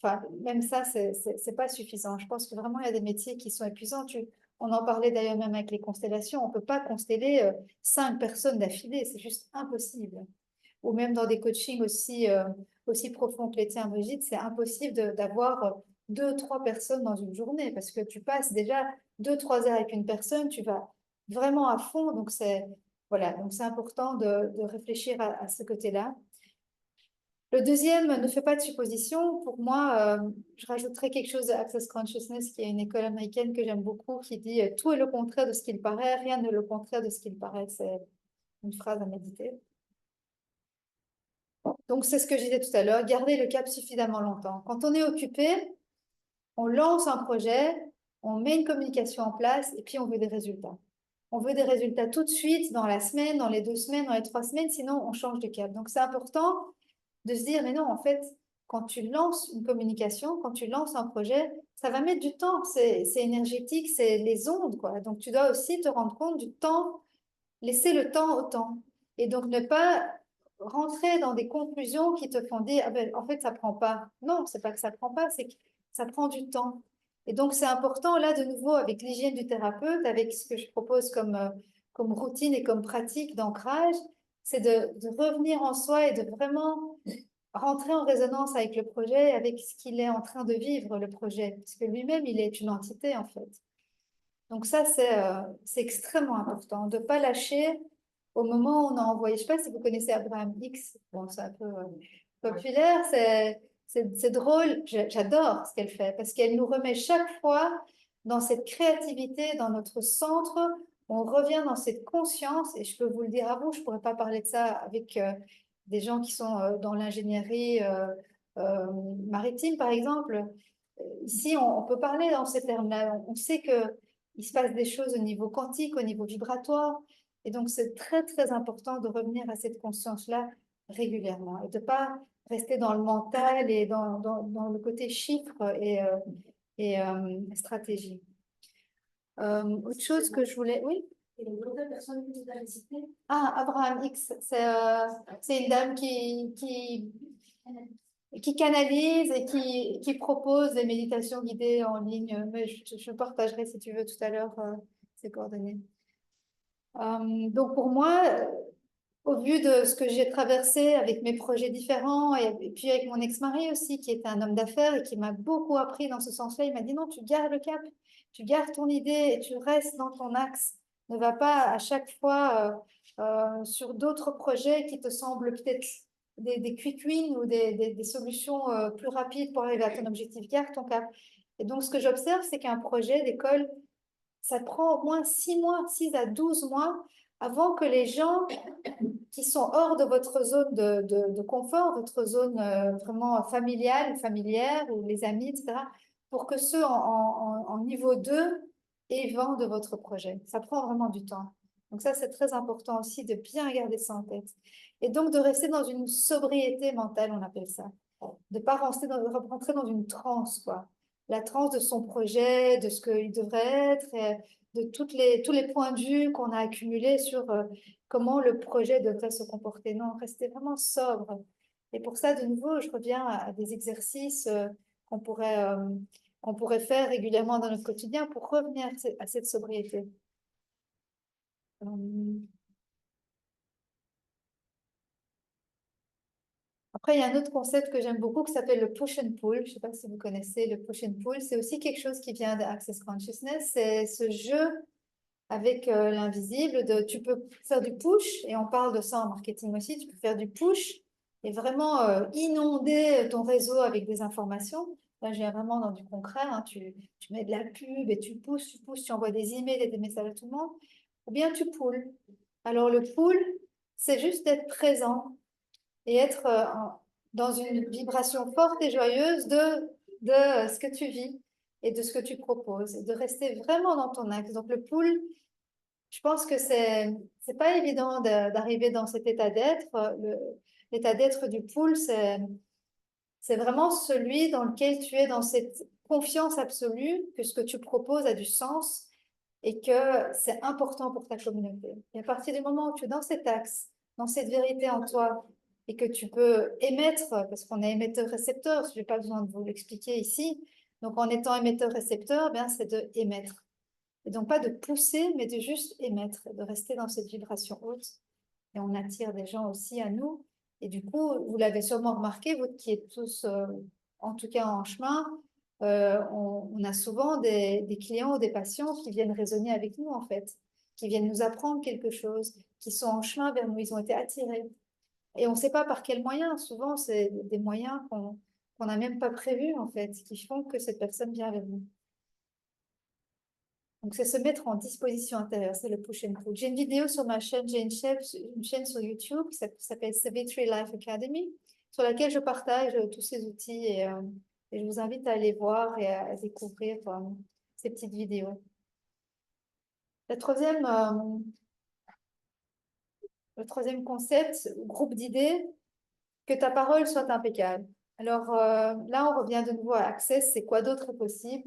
B: Enfin, même ça, c'est pas suffisant. Je pense que vraiment, il y a des métiers qui sont épuisants. On en parlait d'ailleurs même avec les constellations. On ne peut pas consteller 5 personnes d'affilée. C'est juste impossible. Ou même dans des coachings aussi profonds que les tiens, Brigitte, c'est impossible d'avoir 2-3 personnes dans une journée parce que tu passes déjà 2-3 heures avec une personne, tu vas vraiment à fond. Donc, voilà, donc c'est important de réfléchir à ce côté-là. Le deuxième, ne fais pas de suppositions. Pour moi, je rajouterais quelque chose de Access Consciousness, qui est une école américaine que j'aime beaucoup, qui dit « Tout est le contraire de ce qu'il paraît, rien n'est le contraire de ce qu'il paraît ». C'est une phrase à méditer. Donc, c'est ce que je disais tout à l'heure, garder le cap suffisamment longtemps. Quand on est occupé, on lance un projet, on met une communication en place et puis on veut des résultats. On veut des résultats tout de suite, dans la semaine, dans les 2 semaines, dans les 3 semaines, sinon on change de cap. Donc, c'est important de se dire, mais non, en fait, quand tu lances une communication, quand tu lances un projet, ça va mettre du temps, c'est énergétique, c'est les ondes, quoi. Donc, tu dois aussi te rendre compte du temps, laisser le temps au temps. Et donc, ne pas rentrer dans des conclusions qui te font dire, ah ben, en fait, ça prend pas. Non, c'est pas que ça prend pas, c'est que ça prend du temps. Et donc, c'est important, là, de nouveau, avec l'hygiène du thérapeute, avec ce que je propose comme routine et comme pratique d'ancrage, c'est de revenir en soi et de vraiment rentrer en résonance avec le projet, avec ce qu'il est en train de vivre, le projet. Parce que lui-même, il est une entité, en fait. Donc ça, c'est extrêmement important, de ne pas lâcher au moment où on a envoyé. Je ne sais pas si vous connaissez Abraham Hicks, bon, c'est un peu populaire, c'est drôle, j'adore ce qu'elle fait, parce qu'elle nous remet chaque fois dans cette créativité, dans notre centre, on revient dans cette conscience, et je peux vous le dire à vous, je ne pourrais pas parler de ça avec des gens qui sont dans l'ingénierie maritime, par exemple. Ici, on peut parler dans ces termes-là. On sait qu'il se passe des choses au niveau quantique, au niveau vibratoire, et donc c'est très, très important de revenir à cette conscience-là régulièrement, et de ne pas rester dans le mental et dans le côté chiffre et stratégie. Autre chose que je voulais... Oui?
H: Et les autres personnes que vous avez citées?
B: Ah, Abraham X, c'est une dame qui canalise et qui propose des méditations guidées en ligne. Mais je partagerai, si tu veux, tout à l'heure ses coordonnées. Donc, pour moi, au vu de ce que j'ai traversé avec mes projets différents et puis avec mon ex-mari aussi, qui était un homme d'affaires et qui m'a beaucoup appris dans ce sens-là, il m'a dit non, tu gardes le cap, tu gardes ton idée et tu restes dans ton axe. Ne va pas à chaque fois sur d'autres projets qui te semblent peut-être des quick wins ou des solutions plus rapides pour arriver à ton objectif. Garde ton cap. Et donc, ce que j'observe, c'est qu'un projet d'école, ça prend au moins 6 mois, 6 à 12 mois avant que les gens qui sont hors de votre zone de confort, votre zone vraiment familiale, familière, ou les amis, etc., pour que ceux en niveau 2 aient vent de votre projet. Ça prend vraiment du temps. Donc ça, c'est très important aussi de bien garder ça en tête. Et donc de rester dans une sobriété mentale, on appelle ça. De ne pas rentrer dans une transe, quoi. La transe de son projet, de ce qu'il devrait être, et de tous les points de vue qu'on a accumulés sur comment le projet devrait se comporter. Non, rester vraiment sobre. Et pour ça, de nouveau, je reviens à des exercices qu'on pourrait faire régulièrement dans notre quotidien pour revenir à cette sobriété. Après, il y a un autre concept que j'aime beaucoup qui s'appelle le push and pull. Je ne sais pas si vous connaissez le push and pull. C'est aussi quelque chose qui vient d'Access Consciousness. C'est ce jeu avec l'invisible. Tu peux faire du push, et on parle de ça en marketing aussi. Tu peux faire du push et vraiment inonder ton réseau avec des informations. Là, je viens vraiment dans du concret. Hein. Tu mets de la pub et tu pousses, tu envoies des emails et des messages à tout le monde. Ou bien tu pulls. Alors, le pull, c'est juste d'être présent et être dans une vibration forte et joyeuse de ce que tu vis et de ce que tu proposes, et de rester vraiment dans ton axe. Donc le pull, je pense que c'est pas évident d'arriver dans cet état d'être. L'état d'être du pull, c'est vraiment celui dans lequel tu es dans cette confiance absolue que ce que tu proposes a du sens et que c'est important pour ta communauté. Et à partir du moment où tu es dans cet axe, dans cette vérité en toi, et que tu peux émettre, parce qu'on est émetteur-récepteur, je n'ai pas besoin de vous l'expliquer ici, donc en étant émetteur-récepteur, c'est de émettre. Et donc pas de pousser, mais de juste émettre, de rester dans cette vibration haute. Et on attire des gens aussi à nous. Et du coup, vous l'avez sûrement remarqué, vous qui êtes tous, en tout cas en chemin, on a souvent des clients ou des patients qui viennent raisonner avec nous, en fait, qui viennent nous apprendre quelque chose, qui sont en chemin vers nous, ils ont été attirés. Et on ne sait pas par quels moyens. Souvent, c'est des moyens qu'on n'a même pas prévus, en fait, qui font que cette personne vient vers nous. Donc, c'est se mettre en disposition intérieure, c'est le push and pull. J'ai une vidéo sur ma chaîne, j'ai une chaîne sur YouTube qui s'appelle Savitri Life Academy, sur laquelle je partage tous ces outils et je vous invite à aller voir et à découvrir ces petites vidéos. Le troisième concept, groupe d'idées, que ta parole soit impeccable. Alors là, on revient de nouveau à Access. C'est quoi d'autre est possible?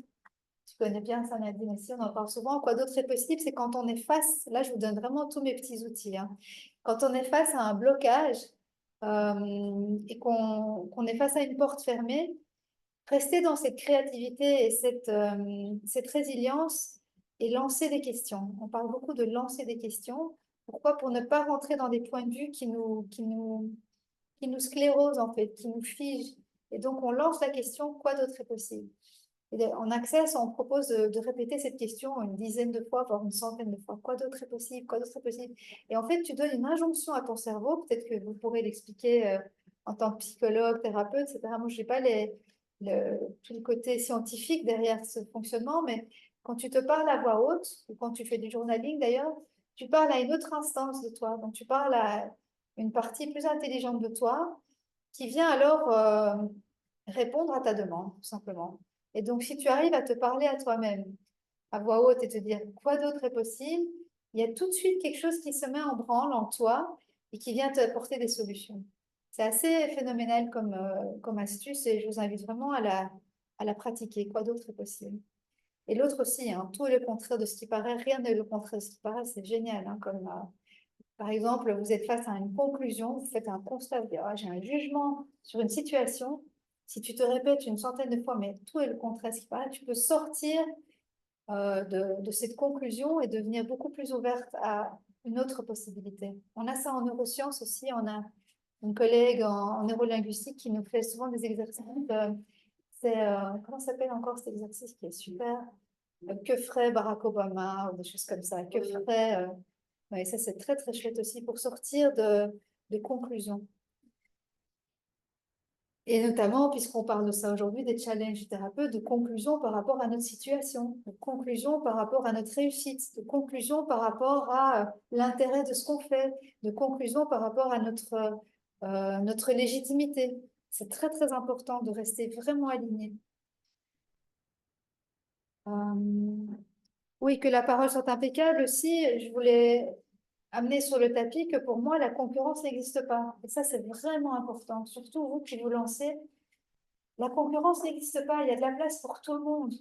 B: Tu connais bien ça, Nadine, aussi, on en parle souvent. Quoi d'autre est possible? C'est quand on est face, là, je vous donne vraiment tous mes petits outils. Hein. Quand on est face à un blocage et qu'on est face à une porte fermée, rester dans cette créativité et cette résilience et lancer des questions. On parle beaucoup de lancer des questions. Pourquoi? Pour ne pas rentrer dans des points de vue qui nous sclérosent, en fait, qui nous figent. Et donc, on lance la question, quoi d'autre est possible? Et en Access, on propose de répéter cette question une dizaine de fois, voire une centaine de fois. Quoi d'autre est possible? Quoi d'autre est possible? Et en fait, tu donnes une injonction à ton cerveau. Peut-être que vous pourrez l'expliquer en tant que psychologue, thérapeute, etc. Moi, je n'ai pas tout le côté scientifique derrière ce fonctionnement, mais Quand tu te parles à voix haute, ou quand tu fais du journaling d'ailleurs, tu parles à une autre instance de toi. Donc, tu parles à une partie plus intelligente de toi qui vient alors répondre à ta demande, tout simplement. Et donc, si tu arrives à te parler à toi-même à voix haute et te dire quoi d'autre est possible, il y a tout de suite quelque chose qui se met en branle en toi et qui vient te apporter des solutions. C'est assez phénoménal comme astuce et je vous invite vraiment à la pratiquer. Quoi d'autre est possible? Et l'autre aussi, hein, tout est le contraire de ce qui paraît, rien n'est le contraire de ce qui paraît, c'est génial. Hein, par exemple, vous êtes face à une conclusion, vous faites un constat, vous dites, ah, j'ai un jugement sur une situation. Si tu te répètes une centaine de fois, mais tout est le contraire de ce qui paraît, tu peux sortir de cette conclusion et devenir beaucoup plus ouverte à une autre possibilité. On a ça en neurosciences aussi, on a une collègue en neurolinguistique qui nous fait souvent des exercices. Comment ça s'appelle encore cet exercice qui est super? Que ferait Barack Obama ou des choses comme ça? Que ferait... ouais, ça, c'est très, très chouette aussi pour sortir de conclusions. Et notamment, puisqu'on parle de ça aujourd'hui, des challenges du thérapeute, de conclusions par rapport à notre situation, de conclusions par rapport à notre réussite, de conclusions par rapport à l'intérêt de ce qu'on fait, de conclusions par rapport à notre légitimité. C'est très, très important de rester vraiment aligné. Oui, que la parole soit impeccable aussi. Je voulais amener sur le tapis que pour moi, la concurrence n'existe pas. Et ça, c'est vraiment important. Surtout vous qui vous lancez. La concurrence n'existe pas. Il y a de la place pour tout le monde.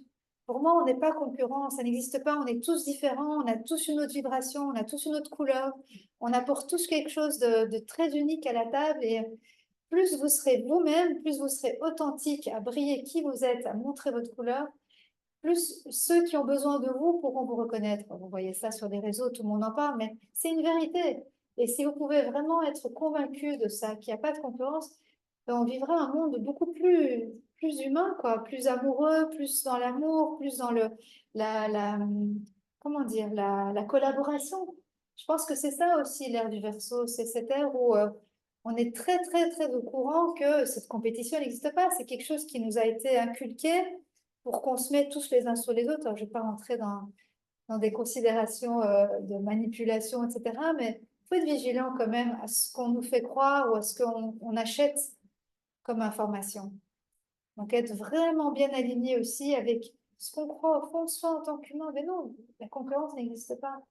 B: Pour moi, on n'est pas concurrent. Ça n'existe pas. On est tous différents. On a tous une autre vibration. On a tous une autre couleur. On apporte tous quelque chose de très unique à la table. Et plus vous serez vous-même, plus vous serez authentique à briller qui vous êtes, à montrer votre couleur, plus ceux qui ont besoin de vous pourront vous reconnaître. Vous voyez ça sur les réseaux, tout le monde en parle, mais c'est une vérité. Et si vous pouvez vraiment être convaincu de ça, qu'il n'y a pas de concurrence, ben on vivra un monde beaucoup plus humain, quoi, plus amoureux, plus dans l'amour, plus dans comment dire, la collaboration. Je pense que c'est ça aussi l'ère du Verseau, c'est cette ère où on est très, très, très au courant que cette compétition n'existe pas. C'est quelque chose qui nous a été inculqué pour qu'on se mette tous les uns sur les autres. Alors, je ne vais pas rentrer dans des considérations de manipulation, etc. Mais il faut être vigilant quand même à ce qu'on nous fait croire ou à ce qu'on achète comme information. Donc, être vraiment bien aligné aussi avec ce qu'on croit au fond de soi en tant qu'humain. Mais non, la concurrence n'existe pas.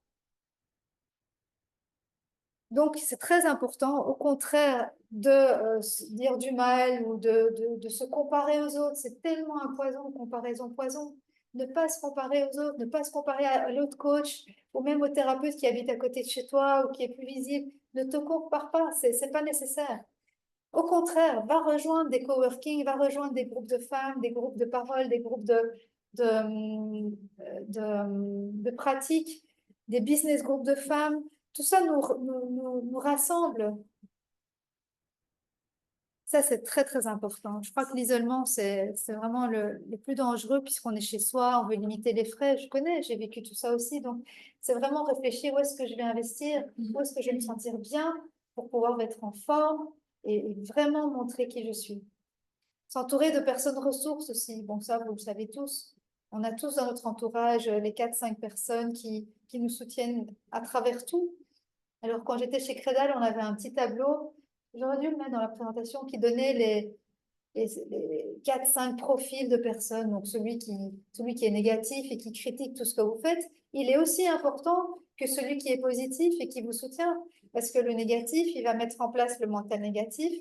B: Donc, c'est très important, au contraire, de dire du mal ou de se comparer aux autres. C'est tellement un poison, comparaison poison. Ne pas se comparer aux autres, ne pas se comparer à l'autre coach ou même au thérapeute qui habite à côté de chez toi ou qui est plus visible. Ne te compare pas, c'est pas nécessaire. Au contraire, va rejoindre des coworking, va rejoindre des groupes de femmes, des groupes de parole, des groupes de pratiques, des business groupes de femmes. Tout ça nous rassemble. Ça, c'est très, très important. Je crois que l'isolement, c'est vraiment le plus dangereux puisqu'on est chez soi, on veut limiter les frais. Je connais, j'ai vécu tout ça aussi. Donc, c'est vraiment réfléchir où est-ce que je vais investir, où est-ce que je vais me sentir bien pour pouvoir être en forme et vraiment montrer qui je suis. S'entourer de personnes ressources aussi. Bon, ça, vous le savez tous. On a tous dans notre entourage les 4-5 personnes qui nous soutiennent à travers tout. Alors, quand j'étais chez Credal, on avait un petit tableau, j'aurais dû le mettre dans la présentation, qui donnait les 4-5 profils de personnes. Donc, celui qui est négatif et qui critique tout ce que vous faites, il est aussi important que celui qui est positif et qui vous soutient. Parce que le négatif, il va mettre en place le mental négatif,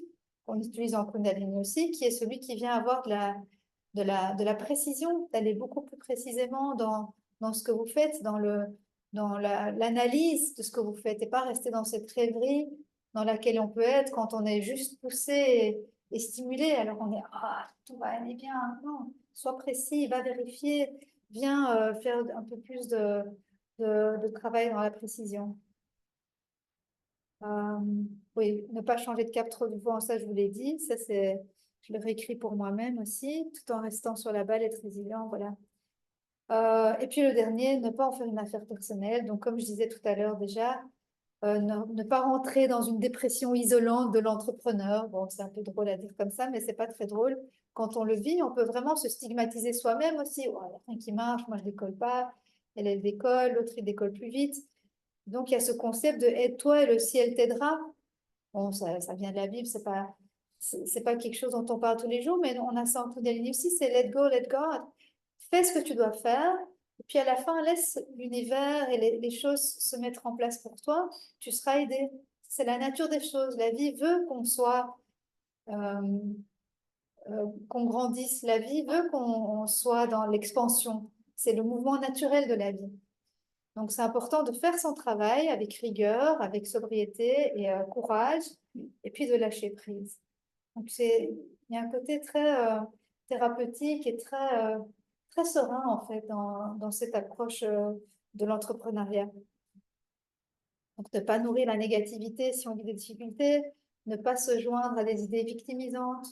B: qu'on utilise en Kundalini aussi, qui est celui qui vient avoir de la précision, d'aller beaucoup plus précisément dans ce que vous faites, dans l'analyse de ce que vous faites et pas rester dans cette rêverie dans laquelle on peut être quand on est juste poussé et stimulé. Alors on est tout va aller bien. Non, sois précis, va vérifier, viens faire un peu plus de travail dans la précision. Oui, ne pas changer de cap trop souvent, ça je vous l'ai dit. Ça je le réécris pour moi-même aussi, tout en restant sur la balle, être résilient, voilà. Et puis le dernier, ne pas en faire une affaire personnelle. Donc, comme je disais tout à l'heure déjà, ne pas rentrer dans une dépression isolante de l'entrepreneur. Bon, c'est un peu drôle à dire comme ça, mais c'est pas très drôle. Quand on le vit, on peut vraiment se stigmatiser soi-même aussi. Oh, il n'y a rien qui marche, moi je décolle pas, elle décolle, l'autre il décolle plus vite. Donc il y a ce concept de aide-toi et le ciel t'aidera. Bon, ça vient de la Bible, c'est pas quelque chose dont on parle tous les jours, mais on a ça en tout des lignes aussi, c'est let go, let God. Fais ce que tu dois faire, et puis à la fin, laisse l'univers et les choses se mettre en place pour toi, tu seras aidé. C'est la nature des choses. La vie veut qu'on soit, qu'on grandisse. La vie veut qu'on soit dans l'expansion. C'est le mouvement naturel de la vie. Donc, c'est important de faire son travail avec rigueur, avec sobriété et courage, et puis de lâcher prise. Donc, il y a un côté très thérapeutique et très serein, en fait, dans cette approche de l'entrepreneuriat. Donc, ne pas nourrir la négativité si on vit des difficultés, ne pas se joindre à des idées victimisantes,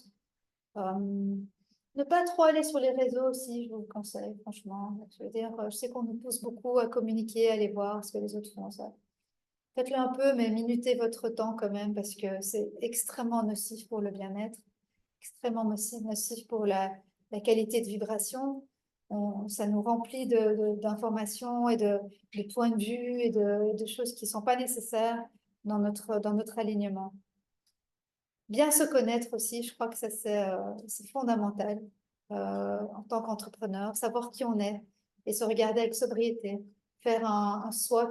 B: ne pas trop aller sur les réseaux aussi, je vous le conseille, franchement. Je veux dire, je sais qu'on nous pousse beaucoup à communiquer, à aller voir ce que les autres font, ça. Faites-le un peu, mais minutez votre temps quand même, parce que c'est extrêmement nocif pour le bien-être, extrêmement nocif pour la qualité de vibration. Ça nous remplit d'informations et de points de vue et de choses qui ne sont pas nécessaires dans notre alignement. Bien se connaître aussi, je crois que ça c'est fondamental en tant qu'entrepreneur, savoir qui on est et se regarder avec sobriété, faire un SWOT,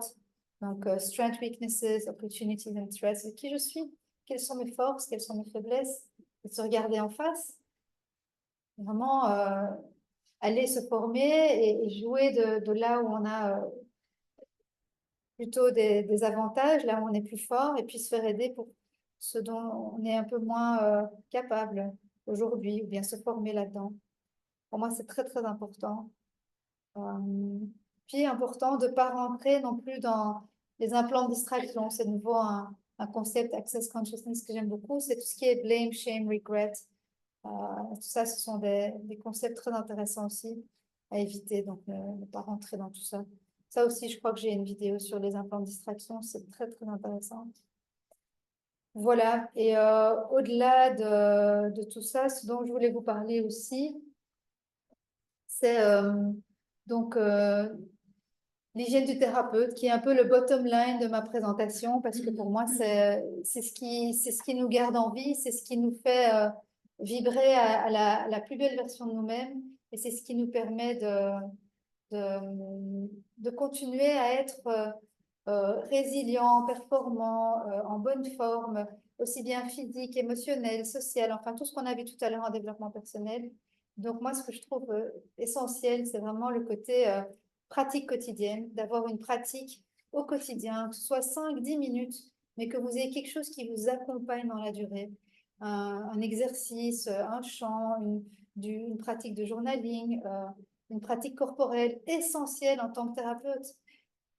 B: donc Strengths, Weaknesses, Opportunities and Threats, qui je suis, quelles sont mes forces, quelles sont mes faiblesses, et se regarder en face, vraiment aller se former et jouer de là où on a plutôt des avantages, là où on est plus fort, et puis se faire aider pour ce dont on est un peu moins capable aujourd'hui, ou bien se former là-dedans. Pour moi, c'est très, très important. Puis, important de ne pas rentrer non plus dans les implants de distraction. C'est de nouveau un concept Access Consciousness que j'aime beaucoup. C'est tout ce qui est blame, shame, regret. Tout ça, ce sont des concepts très intéressants aussi à éviter. Donc, ne pas rentrer dans tout ça. Ça aussi, je crois que j'ai une vidéo sur les implants de distraction. C'est très, très intéressant. Voilà, et au-delà de tout ça, ce dont je voulais vous parler aussi, c'est donc l'hygiène du thérapeute, qui est un peu le bottom line de ma présentation, parce que pour moi, c'est ce qui nous garde en vie, c'est ce qui nous fait vibrer à la plus belle version de nous-mêmes, et c'est ce qui nous permet de continuer à être résilient, performant, en bonne forme, aussi bien physique, émotionnel, social, enfin tout ce qu'on a vu tout à l'heure en développement personnel. Donc moi, ce que je trouve essentiel, c'est vraiment le côté pratique quotidienne, d'avoir une pratique au quotidien, que ce soit 5-10 minutes, mais que vous ayez quelque chose qui vous accompagne dans la durée. Un exercice, un chant, une pratique de journaling, une pratique corporelle essentielle en tant que thérapeute.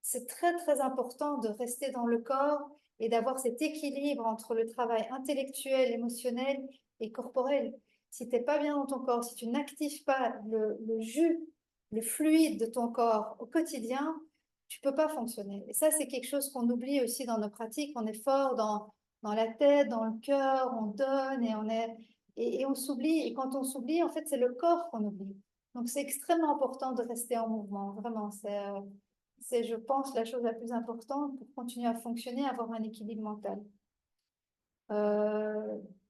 B: C'est très, très important de rester dans le corps et d'avoir cet équilibre entre le travail intellectuel, émotionnel et corporel. Si tu n'es pas bien dans ton corps, si tu n'actives pas le jus, le fluide de ton corps au quotidien, tu ne peux pas fonctionner. Et ça, c'est quelque chose qu'on oublie aussi dans nos pratiques. On est fort dans la tête, dans le cœur, on donne et on s'oublie. Et quand on s'oublie, en fait, c'est le corps qu'on oublie. Donc, c'est extrêmement important de rester en mouvement. Vraiment, c'est, je pense, la chose la plus importante pour continuer à fonctionner, avoir un équilibre mental.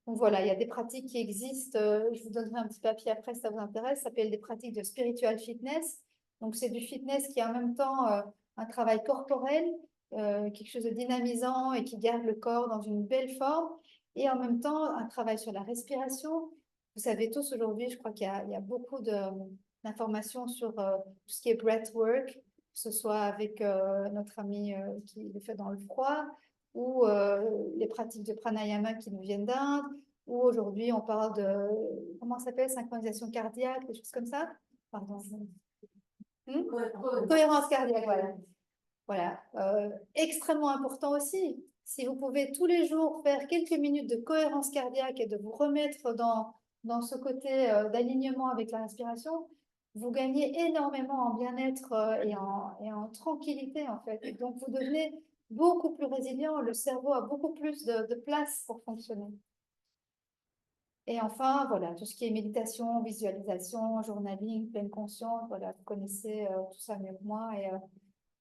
B: Donc voilà, il y a des pratiques qui existent. Je vous donnerai un petit papier après si ça vous intéresse. Ça s'appelle des pratiques de spiritual fitness. Donc c'est du fitness qui est en même temps un travail corporel, quelque chose de dynamisant et qui garde le corps dans une belle forme. Et en même temps, un travail sur la respiration. Vous savez tous aujourd'hui, je crois qu'il y a beaucoup d'informations sur tout ce qui est breathwork, que ce soit avec notre ami qui le fait dans le froid, ou les pratiques de pranayama qui nous viennent d'Inde, ou aujourd'hui on parle de, comment ça s'appelle, synchronisation cardiaque, des choses comme ça. Pardon. Cohérence cardiaque, voilà. Voilà. Extrêmement important aussi. Si vous pouvez tous les jours faire quelques minutes de cohérence cardiaque et de vous remettre dans ce côté d'alignement avec la respiration, vous gagnez énormément en bien-être et en tranquillité, en fait. Et donc, vous devenez beaucoup plus résilient, le cerveau a beaucoup plus de place pour fonctionner. Et enfin, voilà, tout ce qui est méditation, visualisation, journaling, pleine conscience, voilà, vous connaissez tout ça mieux que moi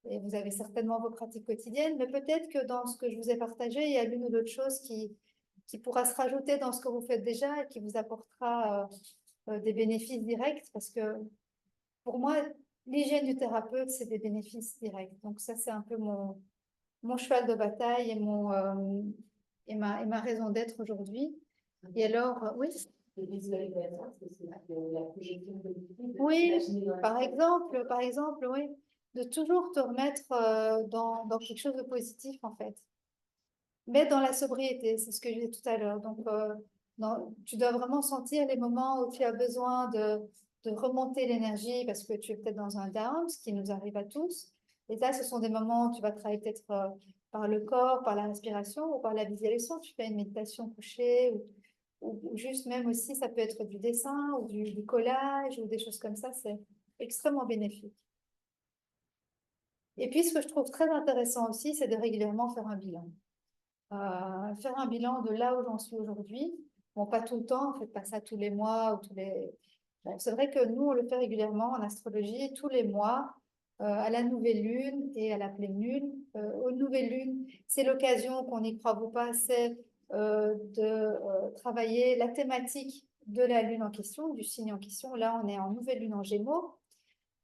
B: et vous avez certainement vos pratiques quotidiennes, mais peut-être que dans ce que je vous ai partagé, il y a l'une ou l'autre chose qui pourra se rajouter dans ce que vous faites déjà et qui vous apportera des bénéfices directs, parce que pour moi, l'hygiène du thérapeute, c'est des bénéfices directs. Donc ça, c'est un peu mon cheval de bataille et ma raison d'être aujourd'hui. Et alors, oui. Oui, par exemple, oui, de toujours te remettre dans quelque chose de positif, en fait. Mais dans la sobriété, c'est ce que je disais tout à l'heure. Donc, tu dois vraiment sentir les moments où tu as besoin de remonter l'énergie parce que tu es peut-être dans un down, ce qui nous arrive à tous. Et là, ce sont des moments où tu vas travailler peut-être par le corps, par la respiration ou par la visualisation. Tu fais une méditation couchée ou juste même aussi, ça peut être du dessin ou du collage ou des choses comme ça. C'est extrêmement bénéfique. Et puis, ce que je trouve très intéressant aussi, c'est de régulièrement faire un bilan. Faire un bilan de là où j'en suis aujourd'hui. Bon, pas tout le temps, on ne fait pas ça tous les mois ou tous les... Bon, c'est vrai que nous, on le fait régulièrement en astrologie, tous les mois, à la nouvelle lune et à la pleine lune. Aux nouvelles lunes, c'est l'occasion, qu'on y croit ou pas, c'est de travailler la thématique de la lune en question, du signe en question. Là, on est en nouvelle lune en Gémeaux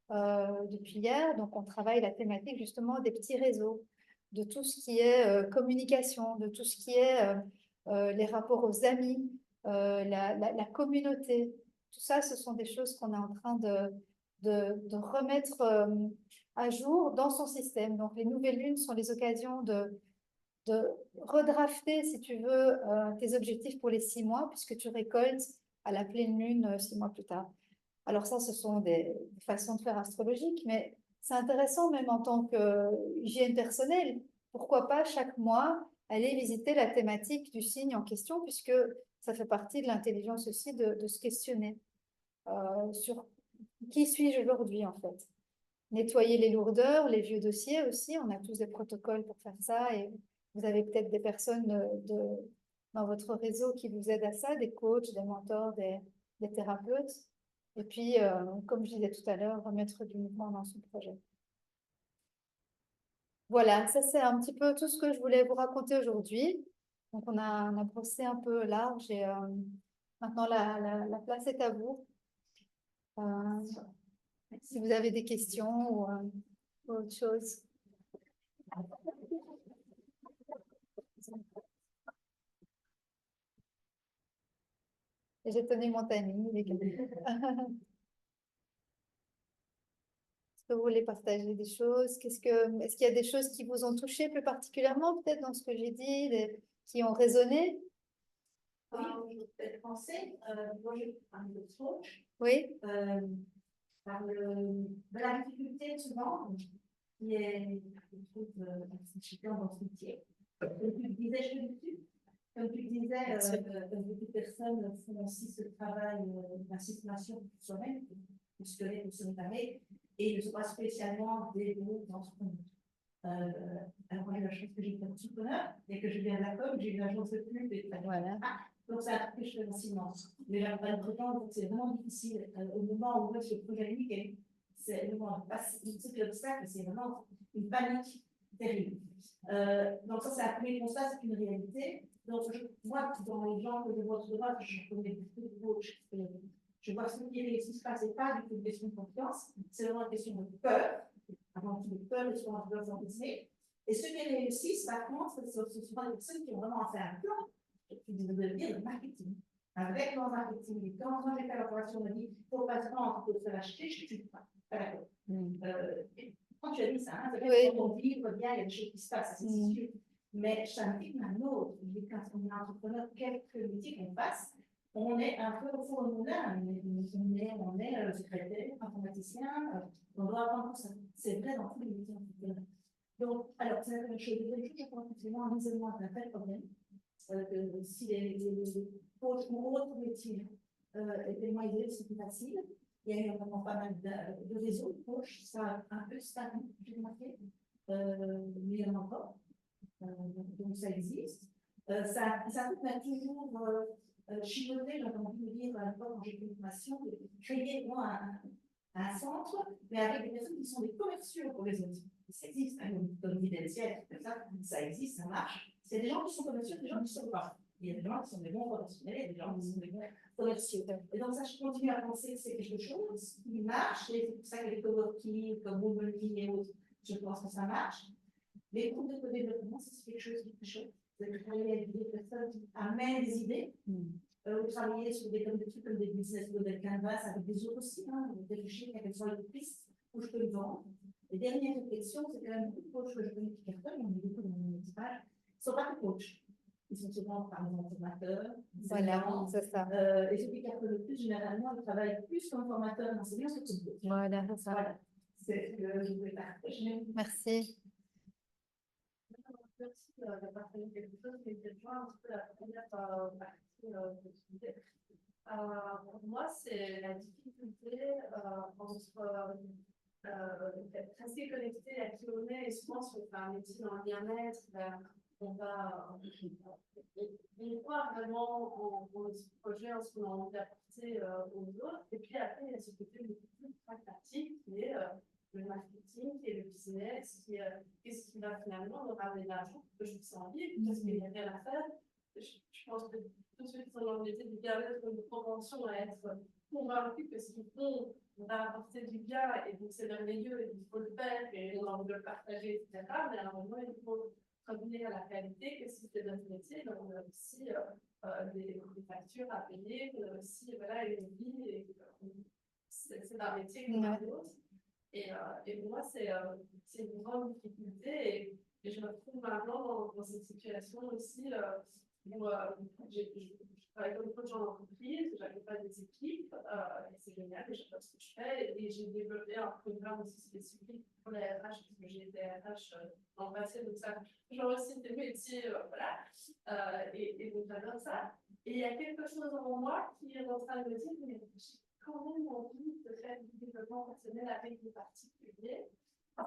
B: depuis hier, donc on travaille la thématique justement des petits réseaux, de tout ce qui est communication, de tout ce qui est les rapports aux amis, la communauté. Tout ça, ce sont des choses qu'on est en train de remettre à jour dans son système. Donc, les nouvelles lunes sont les occasions de redrafter, si tu veux, tes objectifs pour les 6 mois, puisque tu récoltes à la pleine lune 6 mois plus tard. Alors ça, ce sont des façons de faire astrologiques, mais c'est intéressant même en tant qu'hygiène personnelle. Pourquoi pas chaque mois aller visiter la thématique du signe en question, puisque ça fait partie de l'intelligence aussi de se questionner sur qui suis-je aujourd'hui en fait. Nettoyer les lourdeurs, les vieux dossiers aussi, on a tous des protocoles pour faire ça et vous avez peut-être des personnes dans votre réseau qui vous aident à ça, des coachs, des mentors, des thérapeutes. Et puis, comme je disais tout à l'heure, remettre du mouvement dans son projet. Voilà, ça c'est un petit peu tout ce que je voulais vous raconter aujourd'hui. Donc, on a brossé un peu large et maintenant la place est à vous. Si vous avez des questions ou autre chose. J'ai tenu mon timing, les gars. Est-ce que vous voulez partager des choses? Est-ce qu'il y a des choses qui vous ont touché plus particulièrement, peut-être dans ce que j'ai dit, qui ont résonné?
H: Oui, je peux peut-être penser, moi je parle de coach,
B: Oui.
H: par de la difficulté souvent, qui est, je trouve, dans ce métier. Comme tu disais, comme tu disais, beaucoup de personnes font aussi ce travail d'assistance pour soi-même, pour se connaître, pour se réparer, et ne sont pas spécialement dévoués dans ce qu'on alors, moi, j'ai la chance que j'ai été entrepreneur et que je viens de la com, j'ai eu l'agence de pub et
B: voilà.
H: Donc, ça a que je fais facilement. Mais j'arrive pas à le prétendre, donc c'est vraiment difficile. Au moment où on voit ce projet unique, c'est le moment de l'obstacle, c'est vraiment une panique terrible. Donc, ça, c'est un premier constat, c'est une réalité. Donc, moi, dans les gens que je vois autour de moi, je connais beaucoup de coachs, je vois ceux qui réussissent pas, c'est pas du tout une question de confiance, c'est vraiment une question de peur. Avant tout, de peur de ce qu'on doit organiser. Et ceux qui réussissent, par contre, ce sont souvent des personnes qui ont vraiment fait un plan, de devenir le marketing. Avec leur marketing, et quand moi j'ai fait la formation, on m'a dit, il faut pas se rendre, il faut se l'acheter, je ne suis pas d'accord. Quand tu as dit ça, hein, c'est vrai qu'on vivre bien, il y a des choses qui se passent, c'est sûr. Mais ça me dit un autre. Quand on est entrepreneur, quelque métier qu'on fasse, on est un peu au fond de nous-mêmes. On est secrétaire, informaticien, on doit apprendre ça. C'est vrai dans tous les métiers entrepreneurs. Donc, alors, c'est la même chose. Je pense que c'est vraiment un isolement, un vrai problème. Si les coachs ou autres métiers étaient moins isolés, c'est plus facile. Il y a eu vraiment pas mal de réseaux de coachs, ça a un peu stagné, j'ai remarqué, mais il y en a encore. Donc ça existe. Ça m'a toujours chipoté, j'ai entendu me dire à l'époque quand j'étais en formation, de créer moi un centre, mais avec des personnes qui sont des commerciaux pour les autres. Ça existe, hein, comme Videntiel, comme ça existe, ça marche. C'est des gens qui sont commerciaux, des gens qui ne sont pas. Il y a des gens qui sont des bons professionnels, des gens qui sont des bons commerciaux. Et donc ça, je continue à penser que c'est quelque chose qui marche, et c'est pour ça que les coworking, comme Mobility et autres, je pense que ça marche. Les groupes de co-développement, c'est quelque chose qui est chaud. C'est de travailler avec des personnes qui amènent des idées, ou travailler sur des trucs comme des business model canvas avec des autres aussi, hein, réfléchir à quelles sont les pistes où je peux le vendre. Les dernières réflexions, c'est quand même beaucoup de coachs que je connais qui cartonnent, on est beaucoup dans mon équipage, ils ne sont pas des coachs. Ils sont souvent par des formateurs.
B: Voilà, c'est ça.
H: Et ceux qui cartonnent le plus, généralement, ils travaillent plus comme formateurs d'enseignants que comme coach.
B: Voilà, c'est ça.
H: Voilà. C'est ce que je voulais partager.
B: Merci.
I: Merci de partager quelque chose, mais je rejoins un petit peu la première partie de l'idée. Pour moi, c'est la difficulté entre rester connecté à qui on est, et souvent, si on fait un métier dans le bien-être, on croit vraiment en ce projet, en ce qu'on a envie d'apporter aux autres, et puis après, il y a ce côté beaucoup plus pragmatique qui est le marketing, qui est le business, qui est ce qui va finalement nous ramener de l'argent, que je me sens vivre, parce qu'il n'y a rien à faire. Je pense que tous ceux qui sont dans le métier du bien-être ont une propension à être convaincus que ce qu'ils font va apporter du bien, et donc c'est merveilleux, et il faut le faire, et on a envie de le partager, etc. Mais à un moment, il faut revenir à la réalité, que si c'est notre métier, donc on a aussi des factures à payer, on a aussi voilà, une vie, et c'est un métier comme un autre. Et pour moi, c'est une grande difficulté, et je me retrouve maintenant dans cette situation aussi où je travaille comme coach en entreprise, j'accompagne des équipes, et c'est génial, et j'adore ce que je fais, et j'ai développé un programme aussi spécifique pour la RH, parce que j'ai été RH dans le passé, donc ça, genre aussi des métiers, voilà, et donc j'adore ça. Et il y a quelque chose en moi qui est en train de me dire, mais j'ai quand même envie de faire du développement personnel avec des particuliers.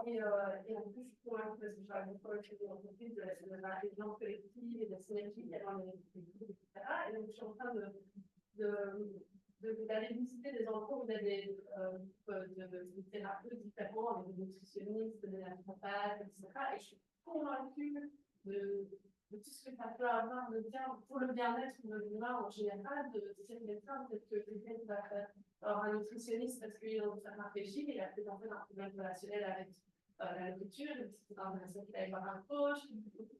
I: Et en plus, je suis convaincue, parce que je travaille beaucoup avec les entreprises, de l'intelligence collective et de la synergie qu'il y a dans les équipes, etc. Et donc, je suis en train d'aller visiter des endroits où il y a des thérapeutes différents, des nutritionnistes, des naturopathes, etc. Et je suis convaincue de tout ce que ça peut avoir de bien pour le bien-être de l'humain en général, de dire médecin, peut-être que quelqu'un qui va faire un nutritionniste parce qu'il a faire réfléchir, il a peut-être un problème relationnel avec la nourriture, c'est un personne qui va avoir un coach,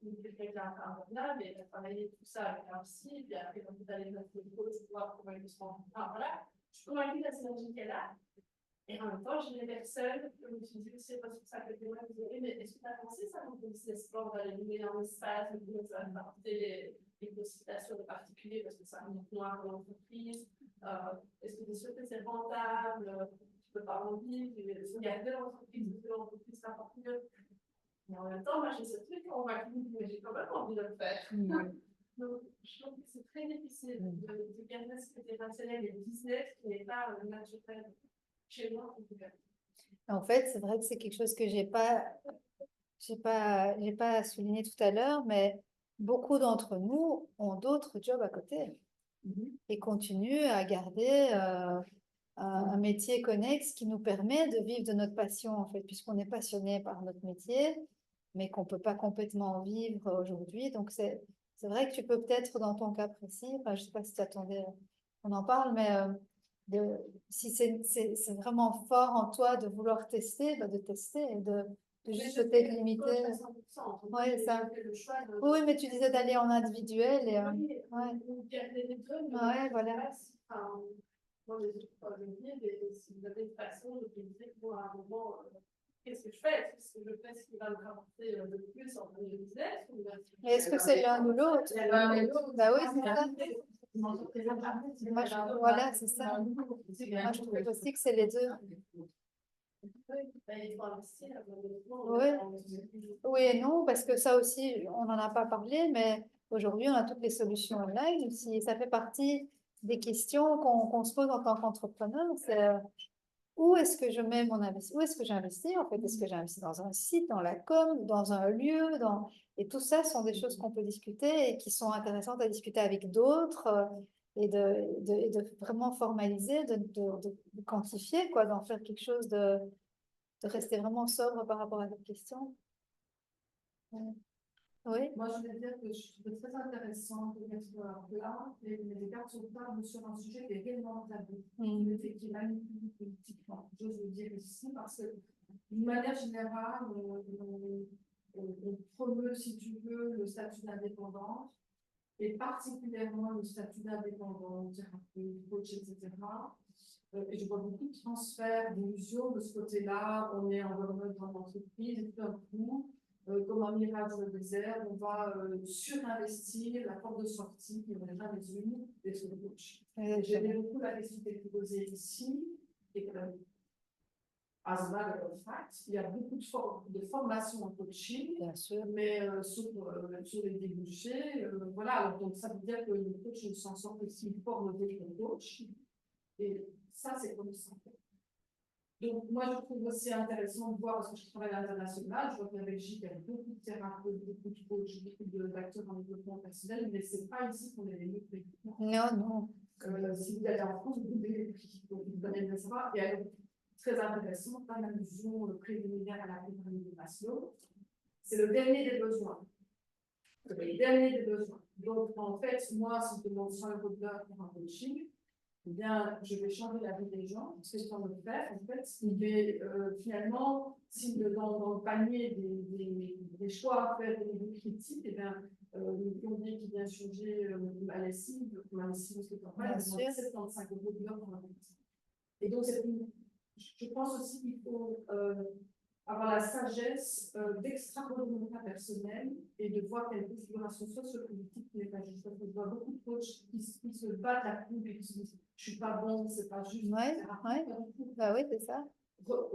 I: quelqu'un qui a un burn-out, mais il a travaillé tout ça avec un psy, puis après, quand vous allez mettre le coach pour voir comment il se rend. Enfin, voilà, je suis convaincue de la synergie qu'elle a. Et en même temps, j'ai des personnes, comme je me suis dit, c'est pas sur ça que les gens me disaient, mais est-ce que tu as pensé ça dans ton business plan, d'aller louer un espace, où ça va apporter les consultations de particuliers, parce que ça remonte moins dans l'entreprise. Est-ce que tu es sûr que c'est rentable, tu peux pas en vivre, il faut garder l'entreprise, parce que l'entreprise ça apporte mieux. Mais en même temps, moi j'ai ce truc, on va mais j'ai quand même envie de le faire. Donc, je trouve que c'est très difficile de garder ce côté rationnel et business qui n'est pas naturel. Chez moi, en tout cas.
B: En fait, c'est vrai que c'est quelque chose que j'ai pas souligné tout à l'heure, mais beaucoup d'entre nous ont d'autres jobs à côté et continuent à garder un métier connexe qui nous permet de vivre de notre passion, en fait, puisqu'on est passionné par notre métier, mais qu'on ne peut pas complètement vivre aujourd'hui. Donc, c'est vrai que tu peux peut-être, dans ton cas précis, enfin, je ne sais pas si tu attendais qu'on en parle, mais si c'est vraiment fort en toi de vouloir tester, de tester et de juste peut-être limiter. Ouais, ça. Oui, mais tu disais d'aller en individuel. Et, ouais, voilà.
I: Moi, je dis, si vous avez une façon de dire pour un moment, qu'est-ce que je fais? Est-ce que je fais ce qui va me rapporter le plus en termes de business?
B: Mais est-ce que c'est l'un ou l'autre? Bah oui, c'est ça. Voilà, c'est ça. Moi, je trouve aussi que c'est les deux. Oui. Oui et non, parce que ça aussi, on n'en a pas parlé, mais aujourd'hui, on a toutes les solutions online. Si ça fait partie des questions qu'on se pose en tant qu'entrepreneur, où est-ce que je mets mon investissement, où est-ce que j'investis en fait? Est-ce que j'investis dans un site, dans la com, dans un lieu, et tout ça sont des choses qu'on peut discuter et qui sont intéressantes à discuter avec d'autres et de vraiment formaliser, de quantifier, quoi, d'en faire quelque chose de rester vraiment sobre par rapport à cette question. Ouais. Oui,
H: Moi, je voulais dire que je trouve très intéressant de mettre là les cartes sur table sur un sujet qui est réellement tabou, qui est manipulé politiquement. J'ose le dire ici parce que, d'une manière générale, on promeut, si tu veux, le statut d'indépendante et particulièrement le statut d'indépendant, thérapeute, coach, etc. Et je vois beaucoup de transferts d'illusions de ce côté-là. On est en mode dans l'entreprise et tout d'un coup, comme un mirage dans le désert, on va surinvestir la porte de sortie qui n'est jamais une d'être coach. J'aime beaucoup la question qui a été posée ici, et as a matter of fact, il y a beaucoup de formations en coaching,
B: bien sûr.
H: mais sur les débouchés, voilà, donc ça veut dire que le coach ne s'en sort que s'il forme d'autres coachs, et ça c'est comme ça. Donc, moi, je trouve aussi intéressant de voir, parce que je travaille à l'international, je vois qu'en Belgique, il y a beaucoup de thérapeutes, beaucoup de coachs, beaucoup d'acteurs en développement personnel, mais ce n'est pas ici qu'on est les mieux payés.
B: Non, non.
H: Si vous allez en France, vous avez les prix, donc vous allez le savoir. Et alors, très intéressant, pas l'allusion préliminaire à la pyramide de Maslow, c'est le dernier des besoins. Le dernier des besoins. Donc, en fait, moi, si je demande 100 € de l'heure pour un coaching, eh bien, je vais changer la vie des gens. Ce que je train de faire, en fait, il vais finalement, si dans le panier des choix à faire au niveau critique, eh bien, le plombier qui vient changer ma lessive, parce que tu en parles, il demande 75 € de l'heure pour un coaching. Et donc, je pense aussi qu'il faut avoir la sagesse d'extrapoler mon cas personnel et de voir quelle configuration sociopolitique n'est pas juste. Parce que je vois beaucoup de coachs qui se battent la coupe et qui se disent je suis pas bon, c'est pas juste.
B: Ouais, ouais. Bah oui, c'est ça.
H: Il faut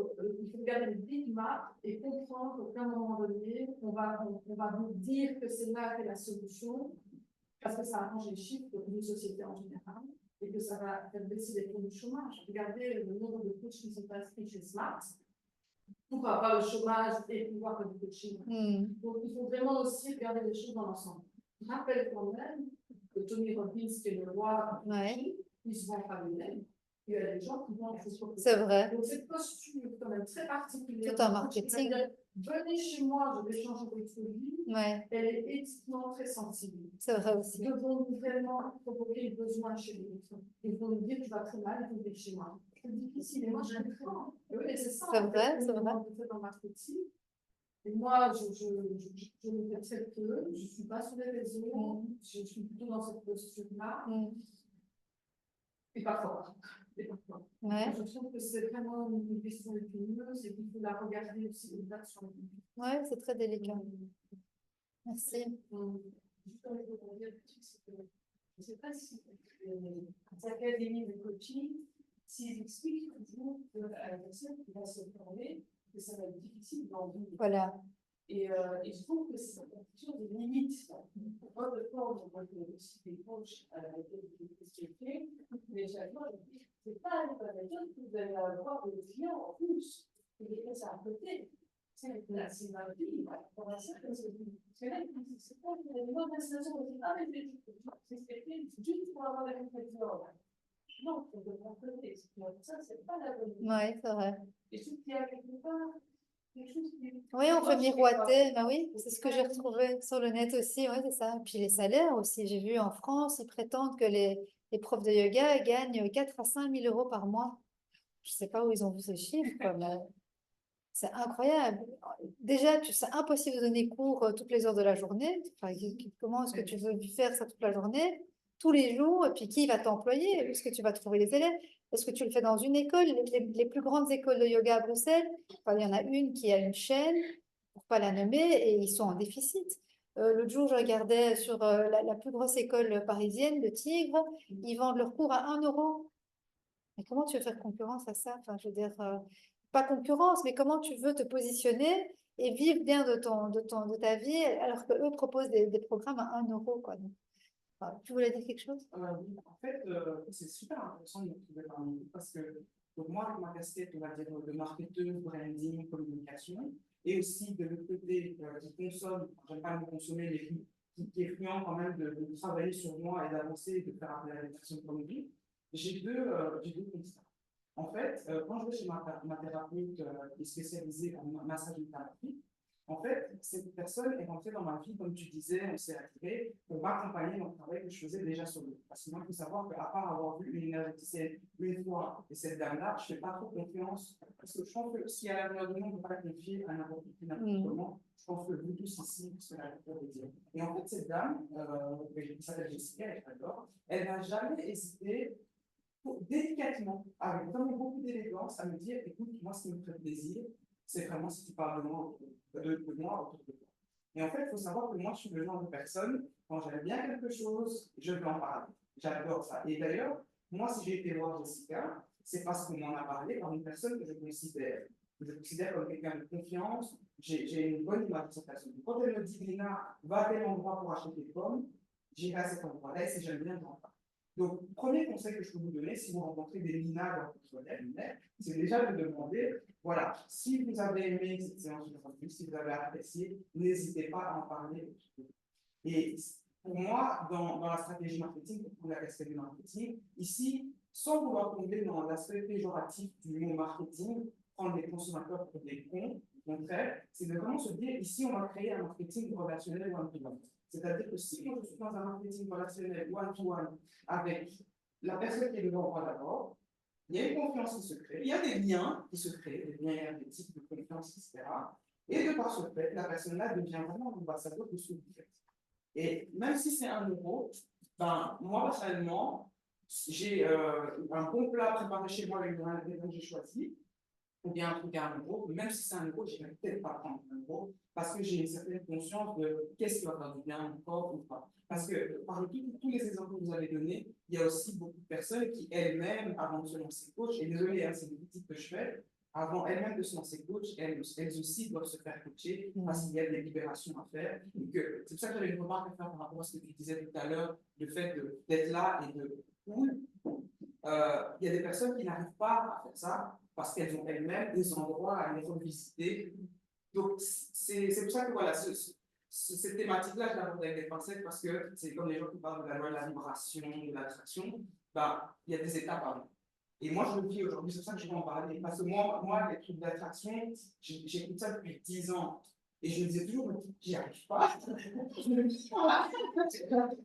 H: regarder le big map et comprendre qu'à un moment donné, on va vous dire que c'est là qu'est la solution, parce que ça arrange les chiffres d'une société en général et que ça va faire baisser les taux de chômage. Regardez le nombre de coachs qui sont inscrits chez Smart pour avoir le chômage et pouvoir faire du coaching. Donc, il faut vraiment aussi regarder les choses dans l'ensemble. Je rappelle quand même que Tony Robbins, qui est le roi du coaching, il se vend pas lui-même. Il y a des gens qui vont être sur.
B: C'est vrai.
H: Donc, cette posture quand même très particulière.
B: Tout un marketing.
H: Venez chez moi, je vais changer votre vie.
B: Ouais.
H: Elle est éthiquement très sensible.
B: C'est vrai aussi.
H: Devons-nous vraiment provoquer le besoin chez les autres? Ils vont nous dire tu vas très mal, il faut venir chez moi. C'est difficile, et moi j'ai un plan. Oui, c'est ça.
B: C'est vrai, c'est vrai.
H: Dans ma petite. Et moi, je me fais très peu, je ne suis pas sur les réseaux, je suis plutôt dans cette posture-là. Et parfois.
B: Ouais.
H: Je trouve que c'est vraiment une question épineuse et qu'il faut la regarder aussi au-delà sur le.
B: Ouais, c'est très délicat. Merci.
I: Juste en pour dire que je ne sais pas si les académies de coaching, s'ils expliquent toujours à la personne qui va se former, que ça va être difficile d'en vivre.
B: Voilà.
I: Et je trouve que c'est une question de limite. Moi, de forme, on voit aussi des coachs avec des spécialités, mais chaque fois, je dis, c'est pas la méthode que vous allez avoir des clients en plus. Et c'est à côté. C'est ma vie, pour un certain c'est là, c'est pas une bonne destination, on dit, ah, mais c'est juste pour avoir la compétition. Non, on peut pas côté. Ça, c'est pas la bonne.
B: Oui, c'est vrai.
I: Et ce qu'il y a quelque part, quelque chose qui.
B: Oui, on peut miroiter, bah oui, c'est ce que j'ai retrouvé sur le net aussi, oui, c'est ça. Puis les salaires aussi, j'ai vu en France, ils prétendent que les profs de yoga gagnent 4 à 5 000 € par mois. Je ne sais pas où ils ont vu ce chiffre, mais c'est incroyable. Déjà, c'est impossible de donner cours toutes les heures de la journée. Enfin, comment est-ce que tu veux faire ça toute la journée, tous les jours? Et puis, qui va t'employer? Où est-ce que tu vas trouver les élèves? Est-ce que tu le fais dans une école? Les plus grandes écoles de yoga à Bruxelles, enfin, il y en a une qui a une chaîne, pour ne pas la nommer, et ils sont en déficit. L'autre jour, je regardais sur la plus grosse école parisienne, le Tigre, ils vendent leurs cours à 1 €. Mais comment tu veux faire concurrence à ça? Enfin, je veux dire, pas concurrence, mais comment tu veux te positionner et vivre bien de ta vie alors qu'eux proposent des programmes à 1 €, quoi. Donc, enfin, tu voulais dire quelque chose?
F: Oui, en fait, c'est super intéressant de me trouver parmi vous parce que Donc moi, avec ma casquette, on va dire, de marketeur, branding, communication, et aussi de l'autre côté, qui consomme, j'aime pas me consommer, mais qui est friand quand même de travailler sur moi et d'avancer et de faire appel à des personnes comme lui, j'ai deux constats. En fait, quand je vais chez ma thérapeute qui est spécialisée en massage et thérapie, en fait, cette personne est entrée dans ma vie, comme tu disais, on s'est attiré pour m'accompagner dans le travail que je faisais déjà sur lui. Parce que moi, il faut savoir qu'à part avoir vu une énergéticienne une fois et cette dame-là, je ne fais pas trop confiance. Parce que je pense que si à l'avenir du monde, on ne peut pas confier à n'importe qui, n'importe comment, je pense que vous tous ici, c'est ce que la de dire. Et en fait, cette dame, qui s'appelle Jessica, elle n'a jamais hésité délicatement, avec vraiment beaucoup d'élégance, à me dire, écoute, moi, ce qui me fait plaisir, c'est vraiment si tu parles de moi, de moi autour de toi. Et en fait, il faut savoir que moi, je suis le genre de personne, quand j'aime bien quelque chose, je vais en parler. J'adore ça. Et d'ailleurs, moi, si j'ai été voir Jessica, c'est parce qu'on m'en a parlé par une personne que je considère comme quelqu'un de confiance. J'ai une bonne image de cette personne. Quand elle me dit, Lina, va à tel endroit pour acheter des pommes, j'irai à cet endroit-là, et si j'aime bien, j'en parle. Donc, premier conseil que je peux vous donner, si vous rencontrez des Lina dans votre cabinet, c'est déjà de demander, voilà, si vous avez aimé cette séance aujourd'hui, si vous avez apprécié, n'hésitez pas à en parler. Et pour moi, dans la stratégie marketing, pour la casquette du marketing, ici, sans vouloir tomber dans l'aspect péjoratif du mot marketing, prendre les consommateurs pour des cons, au contraire, c'est de vraiment se dire, ici, on va créer un marketing relationnel one-to-one. C'est-à-dire que si moi je suis dans un marketing relationnel one-to-one avec la personne qui est devant moi d'abord, il y a une confiance qui se crée, il y a des liens qui se créent, des liens énergétiques de confiance, etc. Et de par ce fait, la personne-là devient vraiment l'ambassadeur de ce que vous faites. Et même si c'est 1 euro, ben, moi personnellement, j'ai un bon plat préparé chez moi avec les que j'ai choisi, ou bien un truc à 1 euro, même si c'est 1 euro, je ne vais peut-être pas prendre 1 euro, parce que j'ai une certaine conscience de qu'est-ce qui va faire du bien à mon corps ou pas. Parce que parmi tous les exemples que vous avez donnés, il y a aussi beaucoup de personnes qui elles-mêmes, avant de se lancer coach, et désolé, hein, c'est des critiques que je fais, avant elles-mêmes de se lancer coach, elles aussi doivent se faire coacher parce qu'il y a des libérations à faire. C'est pour ça que j'avais une remarque à faire par rapport à ce que tu disais tout à l'heure, le fait d'être là et de cool. Il y a des personnes qui n'arrivent pas à faire ça parce qu'elles ont elles-mêmes des endroits à aller revisiter. Donc, c'est pour ça que voilà, cette thématique-là, je l'aborde avec des pincettes parce que c'est comme les gens qui parlent de la loi de la vibration, de l'attraction, ben, il y a des étapes avant. Et moi, je le vis aujourd'hui, c'est pour ça que je vais en parler. Parce que moi les trucs d'attraction, j'écoute ça depuis 10 ans. Et je me disais toujours, j'y arrive pas. Je me dis,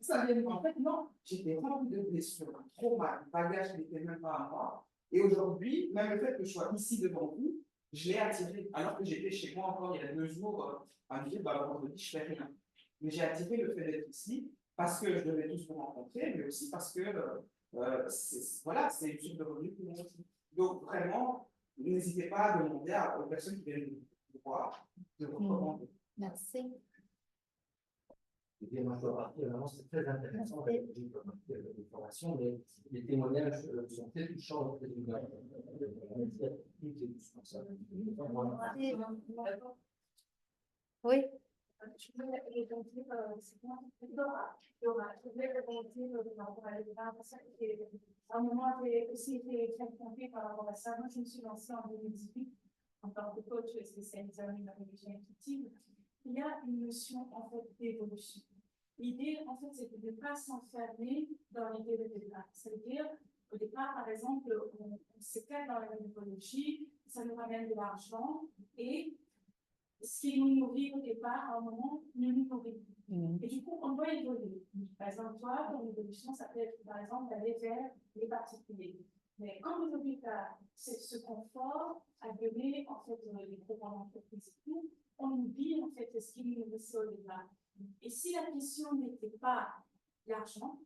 F: ça vient. En fait, non, j'étais rempli de blessures, un trauma, un bagage qui n'était même pas à moi. Et aujourd'hui, même le fait que je sois ici devant vous, je l'ai attiré. Alors que j'étais chez moi encore il y a 2 jours, à me dire, bah, vendredi, je fais rien. Mais j'ai attiré le fait d'être ici parce que je devais tous vous rencontrer, mais aussi parce que voilà, c'est une source de revenus pour moi aussi. Donc, vraiment, n'hésitez pas à demander aux personnes qui viennent vous voir de recommander.
B: Merci.
E: Et moi, je dois partir, vraiment, c'est très intéressant, les formations, mais les témoignages sont très touchants.
B: Oui.
H: Je voulais répondre, c'est moi, Dora. Je voulais répondre par rapport à l'État, parce qu'à un moment, j'ai aussi été très confondue par rapport à ça. Moi, je me suis lancée en 2018 en tant que coach spécialisée en immunologie intuitive. Il y a une notion, en fait, d'évolution. L'idée, en fait, c'est de ne pas s'enfermer dans l'idée de départ. C'est-à-dire, au départ, par exemple, on s'éclate dans la mythologie, ça nous ramène de l'argent, et ce qui nous nourrit au départ, à un moment, ne nous nourrit plus. Et du coup, on doit évoluer. Par exemple, toi, ton évolution, ça peut être, par exemple, d'aller vers les particuliers. Mais quand aujourd'hui, tu as ce confort à donner, en fait, les programmes d'entreprise et tout, on oublie, en fait, ce qui nous nourrissait au départ. Et si la question n'était pas l'argent,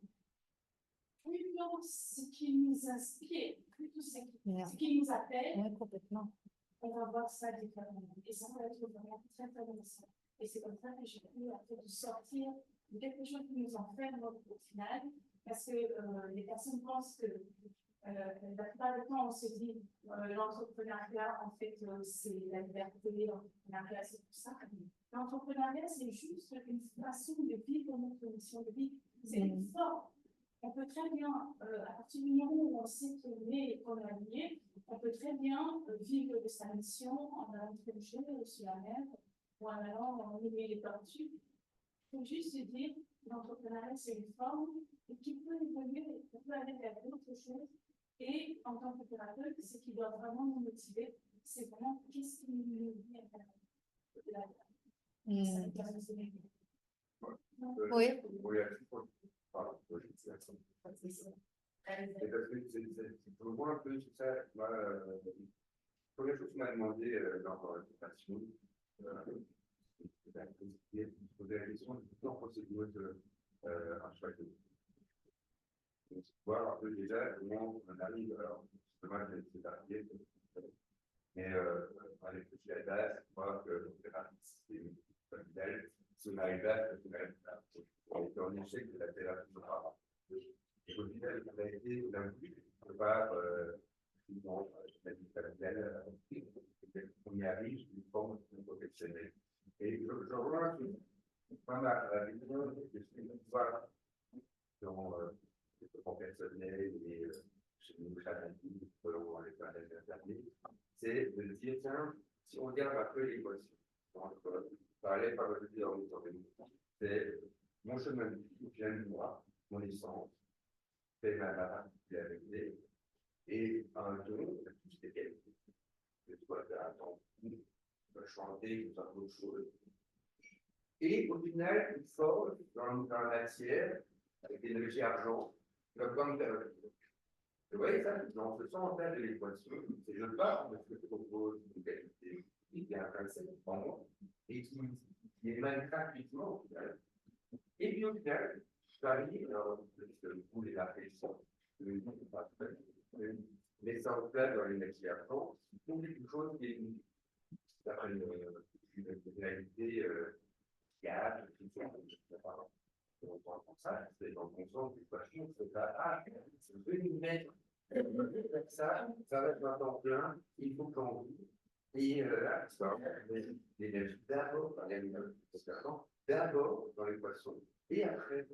H: plutôt ce qui nous inspire, plutôt ce qui nous appelle,
B: Oui, complètement.
H: on va voir ça différemment. Et ça va être vraiment très intéressant. Et c'est comme ça que j'ai pu en fait, sortir de quelque chose qui nous enferme au final, parce que les personnes pensent que la plupart du temps, on se dit l'entrepreneuriat, en fait, c'est la liberté, l'entrepreneuriat, c'est tout ça. L'entrepreneuriat, c'est juste une façon de vivre notre mission de vie. C'est une forme
I: on peut très bien, à partir du moment où on sait qu'on est colonié, on peut très bien vivre de sa mission en allant pêcher sur la mer ou en allant lever les tortues. Il faut juste se dire que l'entrepreneuriat, c'est une forme et qui peut évoluer, on peut aller vers d'autres choses. Et en tant qu'opérateur, ce qui doit vraiment nous motiver, c'est vraiment qu'est-ce qui nous dit à faire de la
B: Oui.
E: Pardon, et parce que je vois un peu tout ça. Moi, la première chose qu'on m'a demandé dans l'orientation, c'est de poser la question de toute procédure un choix de voir un peu déjà comment on arrive. Alors, justement, c'est arrivé. Mais avec le GLDAS, je crois que c'est une modèle. Si on arrive là, on est en échec de la thérapie. Et au final, on a été d'un part, la vie familiale, on y arrive, une forme professionnelle. Et je rejoins pas mal la vision que je suis voir dans le développement personnel et chez nous, selon les dernières années, c'est de dire, tiens, si on regarde un peu l'équation, parler par le dire en c'est mon chemin de vie, vient de moi, mon essence, c'est ma marque qui est arrivée, et un don, tout ce qui est que tu dois faire un temps, chanter, ou faire d'autres choses. Et au final, une forme dans la matière, avec l'énergie argent, comme thérapie. Vous voyez ça, dans ce sens-là de l'équation, c'est je pars de ce que je propose une qualité qui est intrinsèque en moi et qui émane gratuitement au final. Et puis au final, je arrive, alors, vous les réflexions, mais ça en place dans l'énergie argent, pour quelque chose qui est une réalité fiable, on pense ça, c'est dans le sens du passion, c'est ça, je vais nous mettre ça va être un temps plein, il faut qu'on vive. Et là, ça va l'énergie d'abord dans les poissons, et après,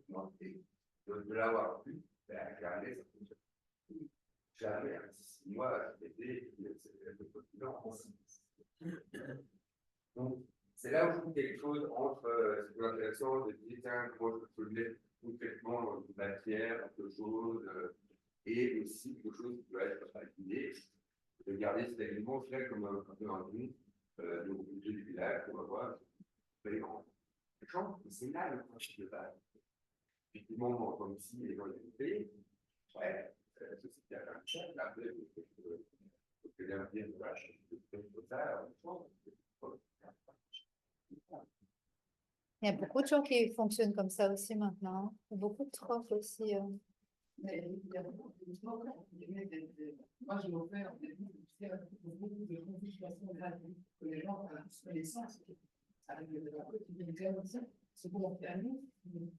E: de l'avoir vu, jamais ça fonctionne. Jamais, moi, j'étais donc, c'est là où je trouve quelque chose entre c'est intéressant de dire, tiens, comment je peux mettre complètement une matière, quelque chose, et aussi quelque chose qui peut être affiné, de garder cet élément au final comme un peu un don, donc au budget du village, on va voir, les grands. C'est là le principe de base. Effectivement, comme ici, les gens les ouais, la société a un chef, là, après, que l'avenir de la chaîne de ça,
B: Il y a beaucoup de gens qui fonctionnent comme ça aussi maintenant. Beaucoup de profs aussi.
F: Mais il y a beaucoup moi, je m'en fais beaucoup de consultations gratuites que les gens ont connaissance avec le thérapeute qui viennent faire aussi. C'est pour faire nous,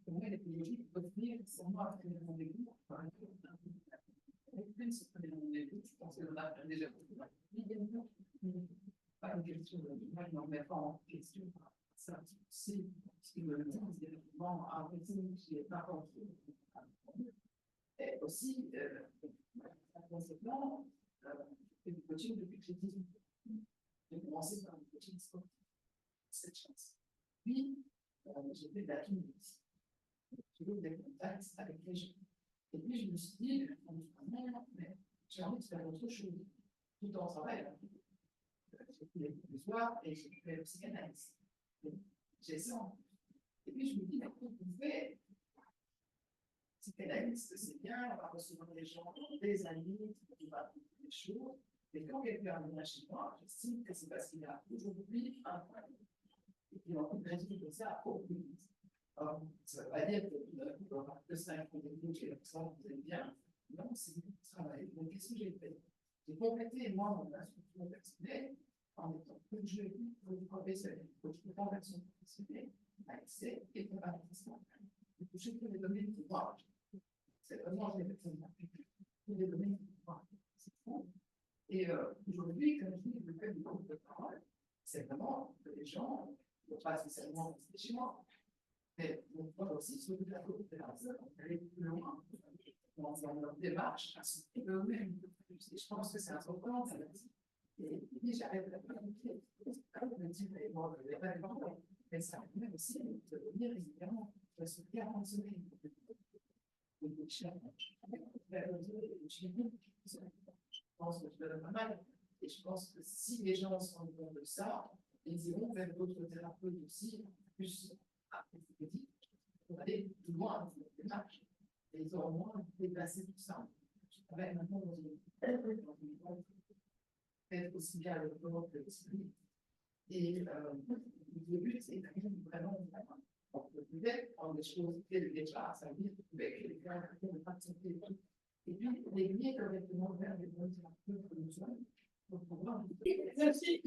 F: pour moi, les pédagogiques peuvent venir sans moi après les rendez-vous. Par exemple, se prendre des rendez-vous, je pense que l'on a déjà pas une question de moi, je n'en mets pas en question. Ça, c'est ce qui me dit, c'est vraiment un métier qui est pas compris. Et aussi, conséquemment, j'ai du coaching depuis que j'ai 18 ans. J'ai commencé par le coaching sportif. Cette chance. Puis, j'ai fait de la kinésie. J'ai eu des contacts avec les gens. Et puis, je me suis dit, mais j'ai envie de faire autre chose. Tout en travaillant. J'ai fait le soir et j'ai fait le psychanalyse. J'ai ça. Et puis, je me dis, mais vous pouvez. Psychanalyste, c'est bien, on va recevoir des gens, des amis, qui vont apprendre des choses. Mais quand quelqu'un vient chez moi, j'estime que c'est parce qu'il a aujourd'hui un problème. Et puis, on peut résoudre ça au plus vite. Alors, ça ne veut pas dire que on a que 5 rendez-vous, j'ai l'impression que vous êtes bien. Non, c'est beaucoup de travail. Donc, qu'est-ce que j'ai fait? J'ai complété, moi, mon instruction personnelle en étant coach de vie, coach professionnel, coach de conversion professionnelle, accès et préparation. Je touche tous les domaines qui marchent. C'est vraiment les personnes tous les domaines qui marchent. C'est fou. Et aujourd'hui, comme je dis, le fait du groupe de parole, c'est vraiment que les gens ne vont pas spécialement rester chez moi. Mais on voit aussi sur la coopération, on peut aller plus loin. dans leur démarche à s'occuper eux-mêmes. Et je pense que c'est important. Et j'arrête de me dire, mais ça permet aussi de venir régulièrement, de se faire en semaine. Je pense que je donne pas mal. Et je pense que si les gens se rendent compte de ça, ils iront vers d'autres thérapeutes aussi, plus approfondis, pour aller plus loin dans cette démarche. Et ils auront moins dépassé tout ça. Je travaille maintenant dans une être aussi bien le corps que l'esprit. Et le but, c'est vraiment peut-être prendre des choses dès déjà, ça veut dire avec les gars qui ne pas de santé et tout. Et puis, les lier correctement vers les bonnes thérapeutes que nous sommes pour pouvoir.
A: Merci.